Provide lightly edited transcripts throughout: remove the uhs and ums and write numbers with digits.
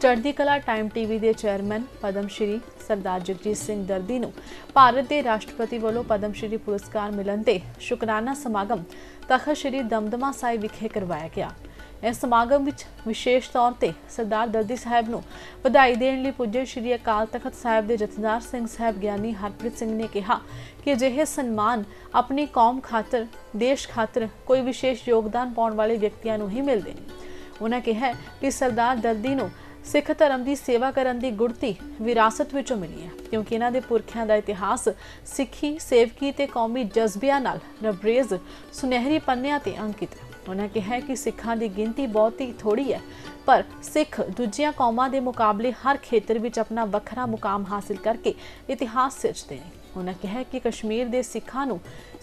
चढ़दी कला time TV के chairman Padma Shri सरदार जगजीत सिंह दर्दी नूं भारत के राष्ट्रपति वालों पद्म श्री पुरस्कार मिलण ते शुकराना समागम तखत श्री दमदमा साहिब विखे करवाया गया। इस समागम विच विशेष तौर पर सरदार दर्दी साहब नूं बधाई देण लई पुजे श्री अकाल तखत साहब के जथेदार सिंह साहब ज्ञानी हरप्रीत सिंह ने कहा कि अजिहे सन्मान अपनी कौम खातर देश खातर कोई विशेष योगदान पाउण वाले व्यक्तियों नूं ही मिलदे ने। उन्होंने कहा कि सरदार दर्दी नूं सिख धर्म की सेवा करने की गुड़ती विरासत विचों मिली है, क्योंकि इन्हां दे पुरखियां दा इतिहास सिक्खी सेवकी ते कौमी जज्बिया नाल रबरेज सुनहरी पन्नियां ते अंकित है। उन्होंने कहा कि सिखां की गिनती बहुत ही थोड़ी है, पर सिख दूजियां कौमां के मुकाबले हर खेतर में अपना वखरा मुकाम हासिल करके इतिहास सिरजते हैं। उन्होंने कहा कि कश्मीर के सिखां नूं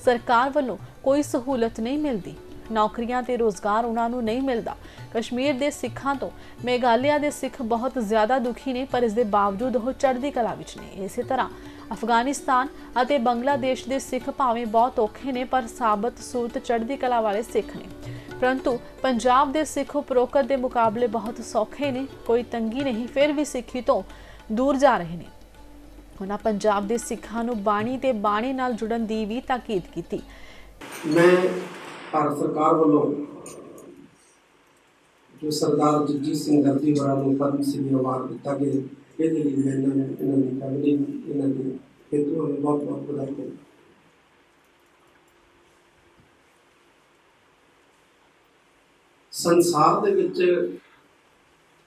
सरकार वालों कोई सहूलत नहीं मिलती, नौकरियां ते रोज़गार उन्होंने नहीं मिलता। कश्मीर के सिखां तो मेघालय के सिख बहुत ज़्यादा दुखी ने, पर इसके बावजूद वो चढ़दी कला विच ने। इस तरह अफगानिस्तान और बंगलादेश के सिख भावें बहुत औखे ने, पर साबत सूरत चढ़दी कला वाले सिख ने। परंतु पंजाब के सिख उपरोक्त के मुकाबले बहुत सौखे ने, कोई तंगी नहीं, फिर भी सिखी तो दूर जा रहे हैं। उन्होंने पंजाब के सिखां नूं बाणी ते बाणी नाल जुड़न की भी ताकीद की। मैं भारत सरकार वालों जो सरदार जगजीत सिंह दर्दी होरां नूं पद्म श्री अवार्ड दिता गया, ये मैं इन्होंने फैमिली इन्होंने खेतों में बहुत बहुत बधाई दें। संसार दे विच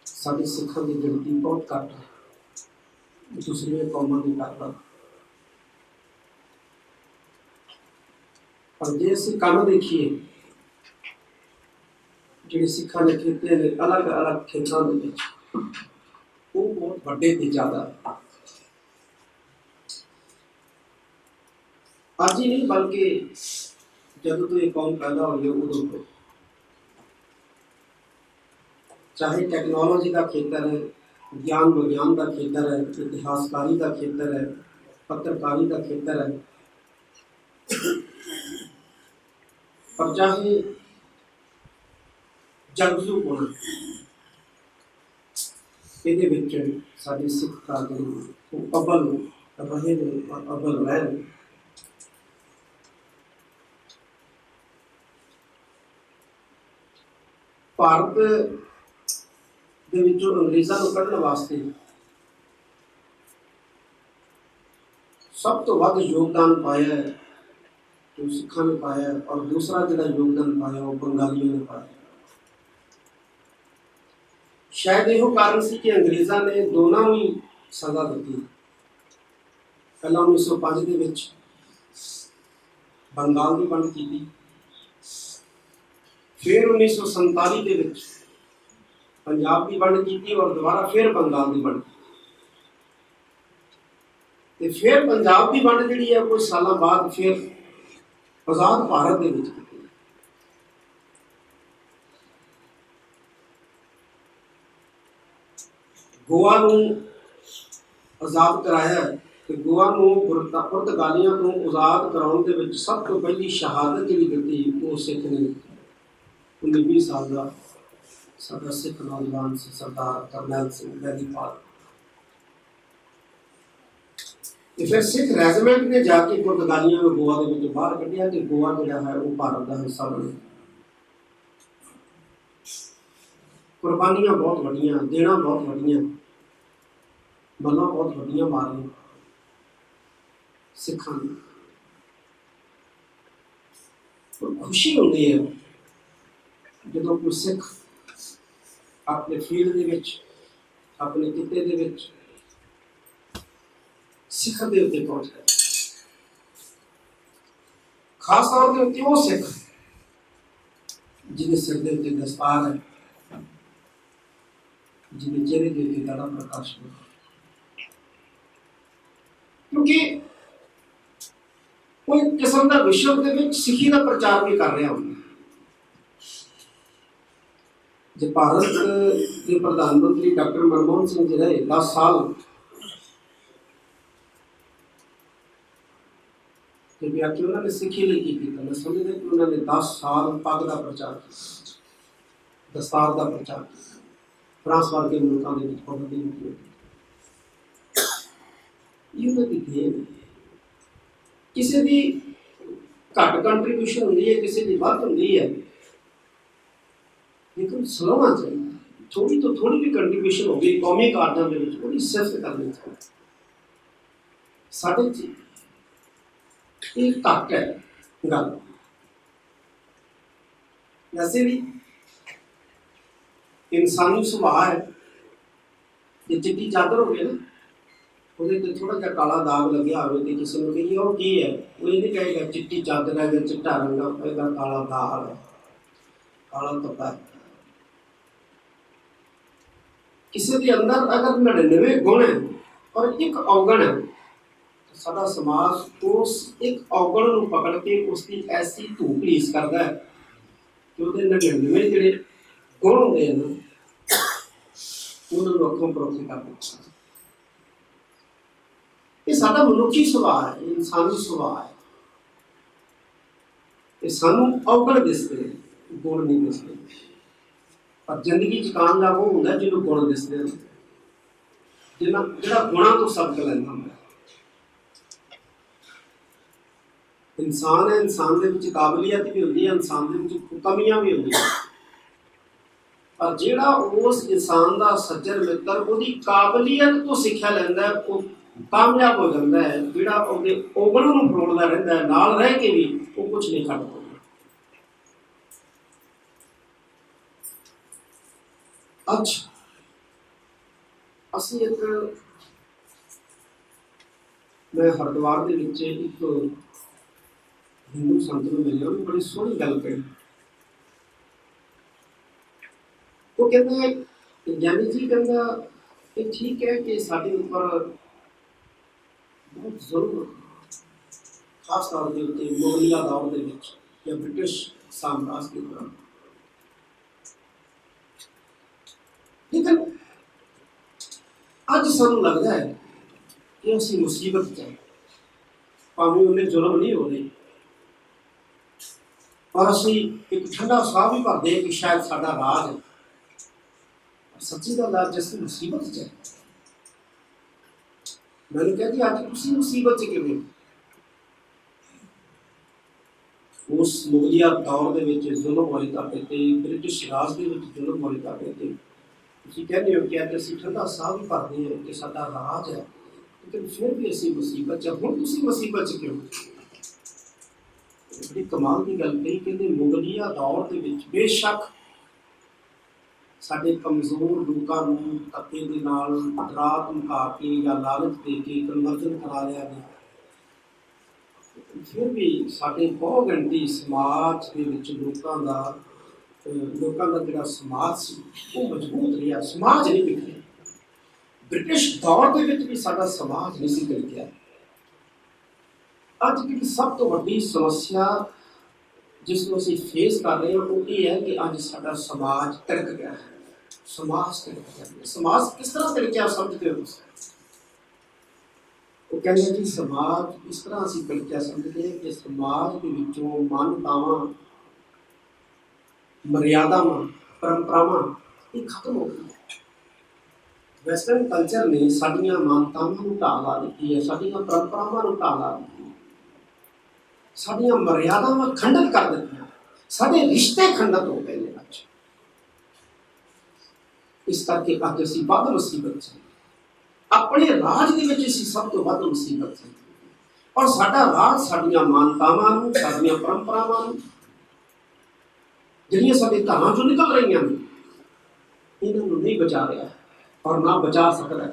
साडी सिखां की गिनती बहुत घट है, दूसरी कौमां की करदा, पर जे असीं कम देखिए जिहड़े सिखां ने कीते ने अलग अलग खेतों के वो बहुत वड्डे ते ज़्यादा अज ही नहीं बल्कि जब तो ये कौम पैदा हुई है उदों तो, चाहे टेक्नोलॉजी का खेतर है, ज्ञान विज्ञान का खेतर है, इतिहासकारी का खेतर है, पत्रकारी का खेतर है, पर चाहे जगजू होना ये साडी सिख कादरी अव्वल रहे और अव्वल रहे। भारत दे विचों अंग्रेज़ां नूं कढण वास्ते सब तो वध योगदान पाया जो सिखां ने पाया, और दूसरा जिहड़ा योगदान पाया वो बंगालियों ने पाया। शायद यो कारण सी कि अंग्रेज़ां ने दोनों ही सज़ा दी। पहला 1905 के विच बंगाल की वंड की, फिर 1947 के विच पंजाब की वंड की, और दोबारा फिर बंगाल की वंड, फिर पंजाब की वंड जिहड़ी है कुछ साल बाद फिर आज़ाद भारत के विच। गोवा नूं आज़ाद कराया, तो गोवा नूं पुर्तगालियां तो आज़ाद कराउण दे विच सब तो पहली शहादत जिहड़ी दित्ती वो सिख ने 19-20 साल का साडा सिख नौजवान से सरदार करनैल सिंह बैलीपाल। फिर सिख रेजिमेंट ने जाके पुर्तगालियां को गोवा के विच बाहर कढ़िया कि गोवा जिहड़ा है वो भारत का हिस्सा बने। कुर्बानियां बहुत वड्डियां, देना बहुत वड्डियां, मल्लां बहुत वड्डियां मारियां सिखां ने। खुशी होती है जो कोई सिख अपने फील्ड दे विच अपने किते दे विच सिख दे उत्ते पहुंच गए। खास तौर पर उत्ते वो सिख जिन्हें सिर दे उत्ते दस्तार है, जिन्हें चेहरे के उत्ते दाड़ा प्रकाश है, क्योंकि कोई किस्म का विश्व के विच सिखी का प्रचार भी कर रहा होंगे। जो भारत के प्रधानमंत्री डॉक्टर मनमोहन सिंह जी रहे 10 साल, जब आके उन्होंने सिखी नहीं की, तो मैं समझदा कि उन्होंने 10 साल पग का प्रचार किया, दस्तार का प्रचार किया। ਫਰਾਂਸ ਵਰਗੇ ਮੁਲਕਾਂ ਦੇ ਵਿੱਚ ਬਹੁਤ ਦੀ ਹੁੰਦੀ ਹੈ। ਇਹ ਉਹਨਾਂ ਦੀ ਦੇਣ ਹੈ। ਕਿਸੇ ਦੀ ਘੱਟ ਕੰਟਰੀਬਿਊਸ਼ਨ ਹੁੰਦੀ ਹੈ, ਕਿਸੇ ਦੀ ਵੱਧ ਹੁੰਦੀ ਹੈ, ਲੇਕਿਨ ਸਲੋਣਾ ਚਾਹੀਦਾ। ਥੋੜੀ ਤੋਂ ਥੋੜੀ ਵੀ ਕੰਟਰੀਬਿਊਸ਼ਨ ਹੋ ਗਈ ਕੌਮੀ ਕਾਰਜਾਂ ਦੇ ਵਿੱਚ, ਉਹਦੀ ਸਿਫਤ ਕਰਨੀ ਚਾਹੀਦੀ। ਸਾਡੇ 'ਚ ਇਹ ਘੱਟ ਹੈ ਗੱਲ। ਵੈਸੇ ਵੀ ਇਨਸਾਨੀ ਸੁਭਾਅ ਹੈ, ਜੇ ਚਿੱਟੀ ਚਾਦਰ ਹੋਵੇ ਨਾ, ਉਹਦੇ ਤੇ ਥੋੜਾ ਜਿਹਾ ਕਾਲਾ ਦਾਗ ਲੱਗਿਆ ਹੋਵੇ ਤੇ ਕਿਸੇ ਨੂੰ ਕਹੀਏ ਉਹ ਕੀ ਹੈ, ਉਹ ਇਹ ਨਹੀਂ ਕਹੇਗਾ ਚਿੱਟੀ ਚਾਦਰ ਹੈ ਜਾਂ ਚਿੱਟਾ ਰੰਗ ਹੈ, ਇਹਦਾ ਕਾਲਾ ਦਾਗ ਹੈ, ਕਾਲਾ ਧੱਬਾ ਹੈ। ਕਿਸੇ ਦੇ ਅੰਦਰ ਅਗਰ 99 ਗੁਣ ਹੈ ਔਰ ਇੱਕ ਔਗਣ ਹੈ, ਤਾਂ ਸਾਡਾ ਸਮਾਜ ਉਸ ਇੱਕ ਔਗਣ ਨੂੰ ਪਕੜ ਕੇ ਉਸ ਦੀ ਐਸੀ ਧੂਪ ਲੀਸ ਕਰਦਾ ਹੈ ਕਿ ਉਹਦੇ 99 ਜਿਹੜੇ ਗੁਣ ਹੁੰਦੇ ਹਨ ਉਹਨਾਂ ਨੂੰ ਅੱਖੋਂ ਪਰੋਖੇ ਕਰ ਦਿੰਦਾ। ਇਹ ਸਾਡਾ ਮਨੁੱਖੀ ਸੁਭਾਅ ਹੈ, ਇਨਸਾਨੀ ਸੁਭਾਅ ਹੈ। ਇਹ ਸਾਨੂੰ ਔਗਣ ਦਿਸਦੇ, ਗੁਣ ਨਹੀਂ ਦਿਸਦੇ। ਪਰ ਜ਼ਿੰਦਗੀ 'ਚ ਕਾਮਯਾਬ ਉਹ ਹੁੰਦਾ ਜਿਹਨੂੰ ਗੁਣ ਦਿਸਦੇ ਨੇ, ਜਿਹੜਾ ਗੁਣਾਂ ਤੋਂ ਸਬਕ ਲੈਂਦਾ ਹੁੰਦਾ। ਇਨਸਾਨ ਹੈ, ਇਨਸਾਨ ਦੇ ਵਿੱਚ ਕਾਬਲੀਅਤ ਵੀ ਹੁੰਦੀ ਹੈ, ਇਨਸਾਨ ਦੇ ਵਿੱਚ ਕਮੀਆਂ ਵੀ ਹੁੰਦੀਆਂ, ਪਰ ਜਿਹੜਾ ਉਸ ਇਨਸਾਨ ਦਾ ਸੱਜਣ ਮਿੱਤਰ ਉਹਦੀ ਕਾਬਲੀਅਤ ਤੋਂ ਸਿੱਖਿਆ ਲੈਂਦਾ, ਉਹ ਕਾਮਯਾਬ ਹੋ ਜਾਂਦਾ ਹੈ। ਜਿਹੜਾ ਉਹਦੇ ਔਗਣ ਨੂੰ ਫਰੋੜਦਾ ਰਹਿੰਦਾ ਹੈ, ਨਾਲ ਰਹਿ ਕੇ ਵੀ ਉਹ ਕੁਛ ਨਹੀਂ ਕਰ ਪਾਉਂਦਾ। ਅੱਜ ਅਸੀਂ ਮੈਂ ਹਰਿਦੁਆਰ ਦੇ ਵਿੱਚ ਇੱਕ ਹਿੰਦੂ ਸੰਤ ਨੂੰ ਮਿਲਿਆ, ਉਹਨੇ ਬੜੀ ਸੋਹਣੀ ਗੱਲ ਕਹੀ। ਉਹ ਕਹਿੰਦੇ ਗਿਆਨੀ ਜੀ, ਕਹਿੰਦਾ ਇਹ ਠੀਕ ਹੈ ਕਿ ਸਾਡੇ ਉੱਪਰ ਬਹੁਤ ਜ਼ਰੂਰ, ਖਾਸ ਤੌਰ ਦੇ ਉੱਤੇ ਮੁਗਲਿਆ ਦੌਰ ਦੇ ਵਿੱਚ ਜਾਂ ਬ੍ਰਿਟਿਸ਼ ਸਾਮਰਾਜ ਦੇ ਦੌਰਾਨ, ਲੇਕਿਨ ਅੱਜ ਸਾਨੂੰ ਲੱਗਦਾ ਹੈ ਕਿ ਅਸੀਂ ਮੁਸੀਬਤ 'ਚ ਹਾਂ। ਭਾਵੇਂ ਉਹਨੇ ਜ਼ੁਲਮ ਨਹੀਂ ਹੋ ਰਹੇ, ਪਰ ਅਸੀਂ ਇੱਕ ਠੰਡਾ ਸਾਹ ਵੀ ਭਰਦੇ ਹਾਂ ਕਿ ਸ਼ਾਇਦ ਸਾਡਾ ਰਾਜ ਹੈ। ਸੱਚੀ ਗੱਲ ਹੈ, ਜਿਸ ਮੁਸੀਬਤ 'ਚ ਹੈ। ਮੈਨੂੰ ਕਹਿੰਦੀ ਅੱਜ ਤੁਸੀਂ ਮੁਸੀਬਤ 'ਚ ਕਿਵੇਂ? ਉਸ ਮੁਗਲਿਆ ਦੌਰ ਦੇ ਵਿੱਚ ਜ਼ੁਲਮ ਹੋਏ ਤੁਹਾਡੇ ਤੇ, ਬ੍ਰਿਟਿਸ਼ ਰਾਜ ਦੇ ਵਿੱਚ ਜ਼ੁਲਮ ਹੋਏ ਤੁਹਾਡੇ ਤੇ, ਤੁਸੀਂ ਕਹਿੰਦੇ ਹੋ ਕਿ ਅੱਜ ਅਸੀਂ ਠੰਡਾ ਸਾਹ ਵੀ ਭਰਦੇ ਹਾਂ ਕਿ ਸਾਡਾ ਰਾਜ ਹੈ, ਲੇਕਿਨ ਫਿਰ ਵੀ ਅਸੀਂ ਮੁਸੀਬਤ 'ਚ। ਹੁਣ ਤੁਸੀਂ ਮੁਸੀਬਤ 'ਚ ਕਿਉਂ? ਬੜੀ ਕਮਾਲ ਦੀ ਗੱਲ ਕਹੀ। ਕਹਿੰਦੇ ਮੁਗਲਿਆ ਦੌਰ ਦੇ ਵਿੱਚ ਬੇਸ਼ੱਕ ਸਾਡੇ ਕਮਜ਼ੋਰ ਲੋਕਾਂ ਨੂੰ ਧੱਕੇ ਦੇ ਨਾਲ ਡਰਾ ਧਮਕਾ ਕੇ ਜਾਂ ਲਾਲਚ ਦੇ ਕੇ ਕਨਵਰਜਨ ਕਰਾ ਲਿਆ ਗਿਆ, ਫਿਰ ਵੀ ਸਾਡੇ ਬਹੁਤ ਗਿਣਤੀ ਸਮਾਜ ਦੇ ਵਿੱਚ ਲੋਕਾਂ ਦਾ ਜਿਹੜਾ ਸਮਾਜ ਸੀ ਉਹ ਮਜ਼ਬੂਤ ਰਿਹਾ, ਸਮਾਜ ਨਹੀਂ ਵਿਗੜਿਆ। ਬ੍ਰਿਟਿਸ਼ ਦੌਰ ਦੇ ਵਿੱਚ ਵੀ ਸਾਡਾ ਸਮਾਜ ਨਹੀਂ ਸੀ ਟਿਕਿਆ। ਅੱਜ ਦੀ ਸਭ ਤੋਂ ਵੱਡੀ ਸਮੱਸਿਆ ਜਿਸ ਨੂੰ ਅਸੀਂ ਫੇਸ ਕਰ ਰਹੇ ਹਾਂ ਉਹ ਇਹ ਹੈ ਕਿ ਅੱਜ ਸਾਡਾ ਸਮਾਜ ਤਿਲਕ ਗਿਆ ਹੈ। ਸਮਾਜ ਤਿਲਕ ਗਿਆ। ਸਮਾਜ ਕਿਸ ਤਰ੍ਹਾਂ ਤਿਲਕਿਆ ਸਮਝਦੇ ਹੋ ਤੁਸੀਂ? ਉਹ ਕਹਿੰਦੇ ਜੀ ਸਮਾਜ ਇਸ ਤਰ੍ਹਾਂ ਅਸੀਂ ਤਿਲਕਿਆ ਸਮਝਦੇ ਹਾਂ ਕਿ ਸਮਾਜ ਦੇ ਵਿੱਚੋਂ ਮਾਨਤਾਵਾਂ, ਮਰਿਆਦਾਵਾਂ, ਪਰੰਪਰਾਵਾਂ ਇਹ ਖਤਮ ਹੋ ਗਈਆਂ। ਵੈਸਟਰਨ ਕਲਚਰ ਨੇ ਸਾਡੀਆਂ ਮਾਨਤਾਵਾਂ ਨੂੰ ਢਾਹ ਲਾ ਦਿੱਤੀ ਹੈ, ਸਾਡੀਆਂ ਪਰੰਪਰਾਵਾਂ ਨੂੰ ਢਾਹ ਲਾ ਦਿੱਤੀ ਹੈ, ਸਾਡੀਆਂ ਮਰਿਆਦਾਵਾਂ ਖੰਡਿਤ ਕਰ ਦਿੱਤੀਆਂ, ਸਾਡੇ ਰਿਸ਼ਤੇ ਖੰਡਿਤ ਹੋ ਗਏ ਨੇ ਅੱਜ। ਇਸ ਕਰਕੇ ਅੱਜ ਅਸੀਂ ਵੱਧ ਮੁਸੀਬਤ 'ਚ, ਆਪਣੇ ਰਾਜ ਦੇ ਵਿੱਚ ਅਸੀਂ ਸਭ ਤੋਂ ਵੱਧ ਮੁਸੀਬਤ 'ਚ। ਔਰ ਸਾਡਾ ਰਾਜ ਸਾਡੀਆਂ ਮਾਨਤਾਵਾਂ ਨੂੰ, ਸਾਡੀਆਂ ਪਰੰਪਰਾਵਾਂ ਨੂੰ, ਜਿਹੜੀਆਂ ਸਾਡੇ ਘਰਾਂ 'ਚੋਂ ਨਿਕਲ ਰਹੀਆਂ ਨੇ, ਇਹਨਾਂ ਨੂੰ ਨਹੀਂ ਬਚਾ ਰਿਹਾ ਔਰ ਨਾ ਬਚਾ ਸਕਦਾ।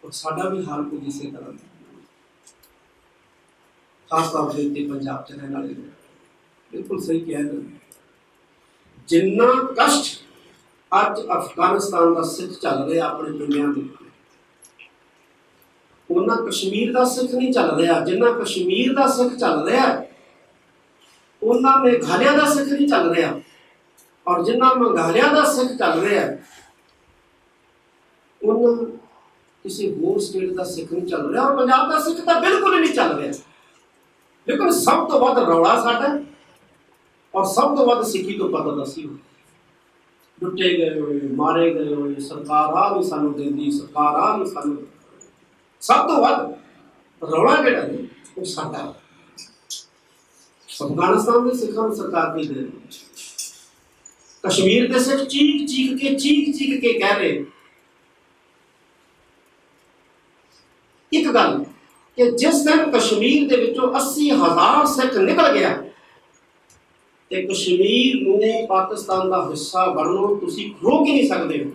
ਔਰ ਸਾਡਾ ਵੀ ਹਾਲ ਕੁਝ ਇਸੇ ਤਰ੍ਹਾਂ ਦਾ, ਖਾਸ ਤੌਰ ਦੇ ਉੱਤੇ ਪੰਜਾਬ 'ਚ ਰਹਿਣ ਵਾਲੇ ਲੋਕ। ਬਿਲਕੁਲ ਸਹੀ ਕਹਿ ਰਹੇ। ਜਿੰਨਾ ਕਸ਼ਟ ਅੱਜ ਅਫਗਾਨਿਸਤਾਨ ਦਾ ਸਿੱਖ ਚੱਲ ਰਿਹਾ ਆਪਣੇ ਪਿੰਡਾਂ ਦੇ, ਉਹਨਾਂ ਕਸ਼ਮੀਰ ਦਾ ਸਿੱਖ ਨਹੀਂ ਚੱਲ ਰਿਹਾ। ਜਿੰਨਾ ਕਸ਼ਮੀਰ ਦਾ ਸਿੱਖ ਚੱਲ ਰਿਹਾ ਉਹਨਾਂ ਮੇਘਾਲਿਆ ਦਾ ਸਿੱਖ ਨਹੀਂ ਚੱਲ ਰਿਹਾ। ਔਰ ਜਿੰਨਾ ਮੇਘਾਲਿਆ ਦਾ ਸਿੱਖ ਚੱਲ ਰਿਹਾ ਉਹਨਾਂ ਕਿਸੇ ਹੋਰ ਸਟੇਟ ਦਾ ਸਿੱਖ ਨਹੀਂ ਚੱਲ ਰਿਹਾ। ਔਰ ਪੰਜਾਬ ਦਾ ਸਿੱਖ ਤਾਂ ਬਿਲਕੁਲ ਹੀ ਨਹੀਂ ਚੱਲ ਰਿਹਾ। ਲੇਕਿਨ ਸਭ ਤੋਂ ਵੱਧ ਰੌਲਾ ਸਾਡਾ ਔਰ ਸਭ ਤੋਂ ਵੱਧ ਸਿੱਖੀ ਤੋਂ ਪਤਾ ਦਸੀ ਲੁੱਟੇ ਗਏ ਹੋਏ, ਮਾਰੇ ਗਏ ਹੋਏ, ਸਰਕਾਰ ਆ ਨਹੀਂ ਸਾਨੂੰ ਦਿੰਦੀ, ਸਰਕਾਰ ਆ ਨਹੀਂ ਸਾਨੂੰ। ਸਭ ਤੋਂ ਵੱਧ ਰੌਲਾ ਜਿਹੜਾ ਹੈ ਉਹ ਸਾਡਾ। ਅਫਗਾਨਿਸਤਾਨ ਦੇ ਸਿੱਖਾਂ ਨੂੰ ਸਰਕਾਰ ਨਹੀਂ ਦੇ ਰਹੀ। ਕਸ਼ਮੀਰ ਦੇ ਸਿੱਖ ਚੀਖ ਚੀਖ ਕੇ ਕਹਿ ਰਹੇ ਇੱਕ ਗੱਲ ਕਿ ਜਿਸ ਦਿਨ ਕਸ਼ਮੀਰ ਦੇ ਵਿੱਚੋਂ 80,000 ਸਿੱਖ ਨਿਕਲ ਗਿਆ ਤੇ ਕਸ਼ਮੀਰ ਨੂੰ ਪਾਕਿਸਤਾਨ ਦਾ ਹਿੱਸਾ ਬਣਨੋਂ ਤੁਸੀਂ ਰੋਕ ਹੀ ਨਹੀਂ ਸਕਦੇ ਹੋ।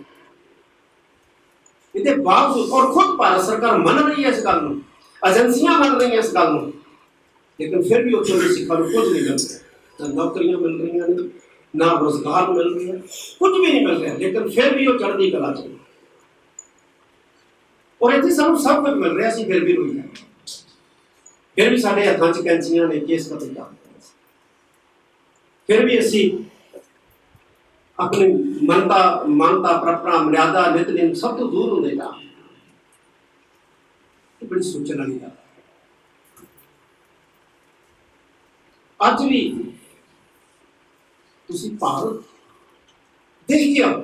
ਇਹਦੇ ਬਾਵਜੂਦ ਔਰ ਖੁਦ ਭਾਰਤ ਸਰਕਾਰ ਮੰਨ ਰਹੀ ਹੈ ਇਸ ਗੱਲ ਨੂੰ, ਏਜੰਸੀਆਂ ਮੰਨ ਰਹੀਆਂ ਇਸ ਗੱਲ ਨੂੰ, ਲੇਕਿਨ ਫਿਰ ਵੀ ਉੱਥੋਂ ਦੇ ਸਿੱਖਾਂ ਨੂੰ ਕੁਝ ਨਹੀਂ ਮਿਲ ਰਿਹਾ। ਨਾ ਨੌਕਰੀਆਂ ਮਿਲ ਰਹੀਆਂ ਨੇ, ਨਾ ਰੁਜ਼ਗਾਰ ਮਿਲ ਰਿਹਾ, ਕੁਝ ਵੀ ਨਹੀਂ ਮਿਲ ਰਿਹਾ, ਲੇਕਿਨ ਫਿਰ ਵੀ ਉਹ ਚੜ੍ਹਦੀ ਕਲਾ ਚ। ਔਰ ਇੱਥੇ ਸਾਨੂੰ ਸਭ ਕੁਝ ਮਿਲ ਰਿਹਾ ਸੀ, ਫਿਰ ਵੀ ਰੋਈ ਜਾਂਦੇ। ਫਿਰ ਵੀ ਸਾਡੇ ਹੱਥਾਂ 'ਚ ਕੈਂਚੀਆਂ ਨੇ, ਕੇਸ ਕਤਲ ਕਰਦੇ। ਫਿਰ ਵੀ ਅਸੀਂ ਆਪਣੀ ਮਾਨਤਾ ਪਰੰਪਰਾ ਮਰਿਆਦਾ ਨਿਤਨੇਮ ਸਭ ਤੋਂ ਦੂਰ ਹੁੰਦੇ ਜਾ। ਇਹ ਬੜੀ ਸੋਚਣ ਵਾਲੀ ਗੱਲ। ਅੱਜ ਵੀ ਤੁਸੀਂ ਭਾਰਤ ਦੇਖ ਕੇ ਆਓ,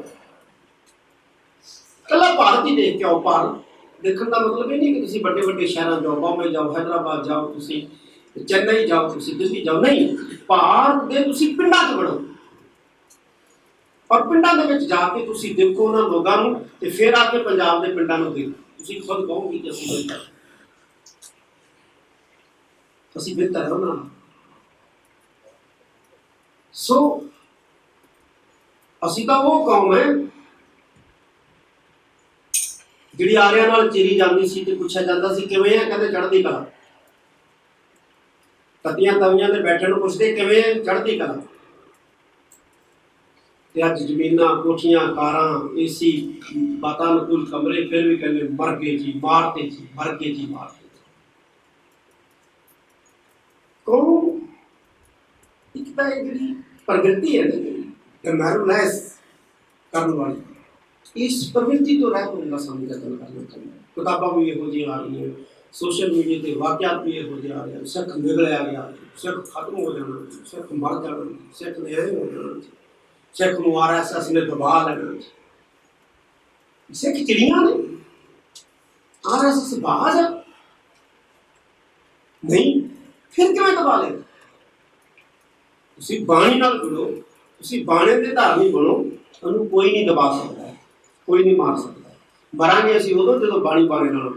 ਕੱਲਾ ਭਾਰਤ ਹੀ ਦੇਖ ਕੇ ਆਓ। ਭਾਰਤ ਦੇਖਣ ਦਾ ਮਤਲਬ ਇਹ ਨਹੀਂ ਕਿ ਤੁਸੀਂ ਵੱਡੇ ਵੱਡੇ ਸ਼ਹਿਰਾਂ ਜਾਓ, ਬੰਬੇ ਜਾਓ, ਹੈਦਰਾਬਾਦ ਜਾਓ, ਤੁਸੀਂ ਚੇन्नई ਜਾਓ, ਤੁਸੀਂ ਦਿੱਲੀ ਜਾਓ, ਨਹੀਂ। ਭਾਰਤ ਦੇ ਤੁਸੀਂ ਪਿੰਡਾਂ 'ਚ ਵੜੋ ਔਰ ਪਿੰਡਾਂ ਦੇ ਵਿੱਚ ਜਾ ਕੇ ਤੁਸੀਂ ਦੇਖੋ ਉਹਨਾਂ ਲੋਕਾਂ ਨੂੰ, ਤੇ ਫਿਰ ਆ ਕੇ ਪੰਜਾਬ ਦੇ ਪਿੰਡਾਂ ਨੂੰ ਦੇਖੋ। ਤੁਸੀਂ ਖੁਦ ਕਹੋਗੇ ਕਿ ਅਸੀਂ ਬਿਹਤਰ ਹੈ ਉਹਨਾਂ ਨਾਲ। ਸੋ ਅਸੀਂ ਤਾਂ ਉਹ ਕੌਮ ਹੈ ਜਿਹੜੀ ਆਰਿਆਂ ਨਾਲ ਚੀਰੀ ਜਾਂਦੀ ਸੀ ਤੇ ਪੁੱਛਿਆ ਜਾਂਦਾ ਸੀ ਕਿਵੇਂ ਹੈ, ਕਹਿੰਦੇ ਚੜ੍ਹਦੀ ਕਲਾ। ਤਤੀਆਂ ਤਵੀਆਂ ਤੇ ਬੈਠਣ ਨੂੰ ਪੁੱਛਦੇ ਕਿਵੇਂ ਹੈ, ਚੜ੍ਹਦੀ ਕਲਾ। ਤੇ ਅੱਜ ਜ਼ਮੀਨਾਂ, ਕੋਠੀਆਂ, ਕਾਰਾਂ, ਏਸੀ, ਵਾਤਾਨੁਕੂਲ ਕਮਰੇ, ਫਿਰ ਵੀ ਕਹਿੰਦੇ ਮਰ ਗਏ ਜੀ, ਮਾਰਤੇ ਜੀ, ਮਰ ਗਏ ਜੀ, ਮਾਰਤੇ। ਕੌਮ ਇੱਕ ਤਾਂ ਇਹ ਜਿਹੜੀ ਪ੍ਰਗਤੀ ਹੈ ਨਾ, ਜਿਹੜੀ ਮੈਰੋਲੈਸ ਕਰਨ ਵਾਲੀ, ਇਸ ਪ੍ਰਵਿਰਤੀ ਤੋਂ ਰਹਿਤ ਹੋਣ ਦਾ ਸਾਨੂੰ ਯਤਨ ਕਰਨਾ ਚਾਹੀਦਾ। ਕਿਤਾਬਾਂ ਵੀ ਇਹੋ ਜਿਹੀਆਂ ਆ ਰਹੀਆਂ, ਸੋਸ਼ਲ ਮੀਡੀਆ ਤੇ ਵਾਕਿਆਤ ਵੀ ਇਹੋ ਜਿਹੇ ਆ ਰਹੇ, ਸਿੱਖ ਨਿਗਲਿਆ ਗਿਆ, ਸਿੱਖ ਖਤਮ ਹੋ ਜਾਣਾ, ਸਿੱਖ ਮਰ ਜਾਣਾ, ਸਿੱਖ ਨੇ ਇਹ ਹੋ ਜਾਣਾ, ਸਿੱਖ ਨੂੰ RSS ਨੇ ਦਬਾ ਲੈਣਾ। ਸਿੱਖ ਚਿੜੀਆਂ ਨੇ, RSS ਬਾਹਰ ਆ ਨਹੀਂ, ਫਿਰ ਕਿਵੇਂ ਦਬਾ ਲੈ? ਤੁਸੀਂ ਬਾਣੀ ਨਾਲ ਜੁੜੋ, ਤੁਸੀਂ ਬਾਣੇ ਦੇ ਧਾਰਨੀ ਬਣੋ, ਉਹਨੂੰ ਕੋਈ ਨਹੀਂ ਦਬਾ ਸਕਦਾ, ਕੋਈ ਨਹੀਂ ਮਾਰ ਸਕਦਾ। ਮਰਾਂਗੇ ਅਸੀਂ ਉਦੋਂ ਜਦੋਂ ਬਾਣੀ ਬਾਣੇ ਨਾਲ,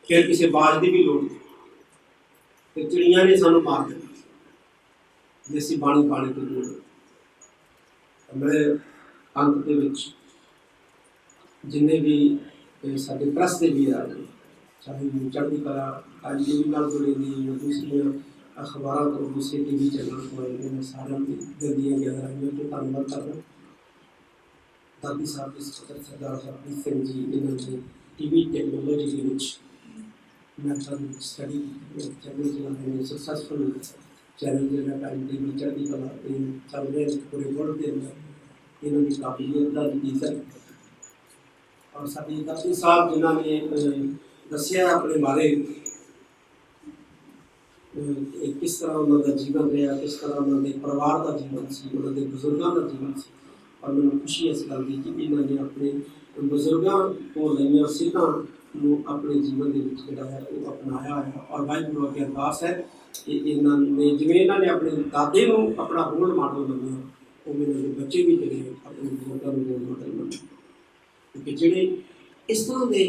ਫਿਰ ਕਿਸੇ ਬਾਜ ਦੀ ਵੀ ਲੋੜ ਨਹੀਂ। ਤੇ ਚਿੜੀਆਂ ਨੇ ਸਾਨੂੰ ਮਾਰ ਦੇਣਾ ਜੇ ਅਸੀਂ ਬਾਣੀ ਬਾਣੇ ਤੋਂ ਜੁੜੇ। ਮੇਰੇ ਅੰਤ ਦੇ ਵਿੱਚ ਜਿੰਨੇ ਵੀ ਸਾਡੇ ਪ੍ਰੈਸ ਦੇ ਵੀਰ ਆ ਰਹੇ, ਚਾਹੇ ਚੜ੍ਹਦੀ ਕਲਾ ਟੀਵੀ ਨਾਲ ਜੁੜੇ ਨੇ ਜਾਂ ਦੂਸਰੀਆਂ ਅਖਬਾਰਾਂ ਤੋਂ, ਦੂਸਰੇ TV ਚੈਨਲ ਤੋਂ ਆਏ ਨੇ, ਸਾਰਿਆਂ ਦੀ ਦਿਲ ਦੀਆਂ ਗਹਿਰਾਈਆਂ ਤੋਂ ਧੰਨਵਾਦ ਕਰਦਾ। ਦਾਦੀ ਸਾਹਿਬ ਦੇ ਸਰਦਾਰ ਹਰਪ੍ਰੀਤ ਸਿੰਘ ਜੀ, ਇਹਨਾਂ ਨੇ TV ਟੈਕਨੋਲੋਜੀ ਦੇ ਵਿੱਚ ਮੈਥਡ ਸਟੱਡੀ ਚੈਨਲ ਚਲਾਉਂਦੇ ਨੇ, ਸਕਸੈਸਫੁਲ ਚੈਨਲ ਜਿਹੜਾ ਟਾਈਮ TV ਚੜ੍ਹਦੀ ਕਲਾ ਤੇ ਚੱਲ ਰਿਹਾ ਪੂਰੇ ਵਰਲਡ ਦੇ ਅੰਦਰ। ਇਹਨਾਂ ਦੀ ਕਾਬਲੀਅਤ ਦਾ ਨਤੀਜਾ। ਔਰ ਸਾਡੇ ਦਾਦੀ ਸਾਹਿਬ ਜਿਨ੍ਹਾਂ ਨੇ ਦੱਸਿਆ ਆਪਣੇ ਬਾਰੇ, ਕਿਸ ਤਰ੍ਹਾਂ ਉਹਨਾਂ ਦਾ ਜੀਵਨ ਰਿਹਾ, ਕਿਸ ਤਰ੍ਹਾਂ ਉਹਨਾਂ ਦੇ ਪਰਿਵਾਰ ਦਾ ਜੀਵਨ ਸੀ, ਉਹਨਾਂ ਦੇ ਬਜ਼ੁਰਗਾਂ ਦਾ ਜੀਵਨ ਸੀ। ਔਰ ਮੈਨੂੰ ਖੁਸ਼ੀ ਇਸ ਗੱਲ ਦੀ ਕਿ ਇਹਨਾਂ ਨੇ ਆਪਣੇ ਬਜ਼ੁਰਗਾਂ ਤੋਂ ਲਈਆਂ ਸਿੱਖਾਂ ਨੂੰ ਆਪਣੇ ਜੀਵਨ ਦੇ ਵਿੱਚ ਜਿਹੜਾ ਹੈ ਉਹ ਅਪਣਾਇਆ ਹੈ। ਔਰ ਵਾਹਿਗੁਰੂ ਅੱਗੇ ਅਰਦਾਸ ਹੈ ਕਿ ਇਹਨਾਂ ਨੇ, ਜਿਵੇਂ ਇਹਨਾਂ ਨੇ ਆਪਣੇ ਦਾਦੇ ਨੂੰ ਆਪਣਾ ਰੋਲ ਮਾਡਲ ਮੰਨਿਆ, ਉਹ ਇਹਨਾਂ ਦੇ ਬੱਚੇ ਵੀ ਜਿਹੜੇ ਆਪਣੇ ਬਜ਼ੁਰਗਾਂ ਨੂੰ ਰੋਲ ਮਾਡਲ ਮੰਨਣ। ਕਿਉਂਕਿ ਜਿਹੜੇ ਇਸ ਤਰ੍ਹਾਂ ਦੇ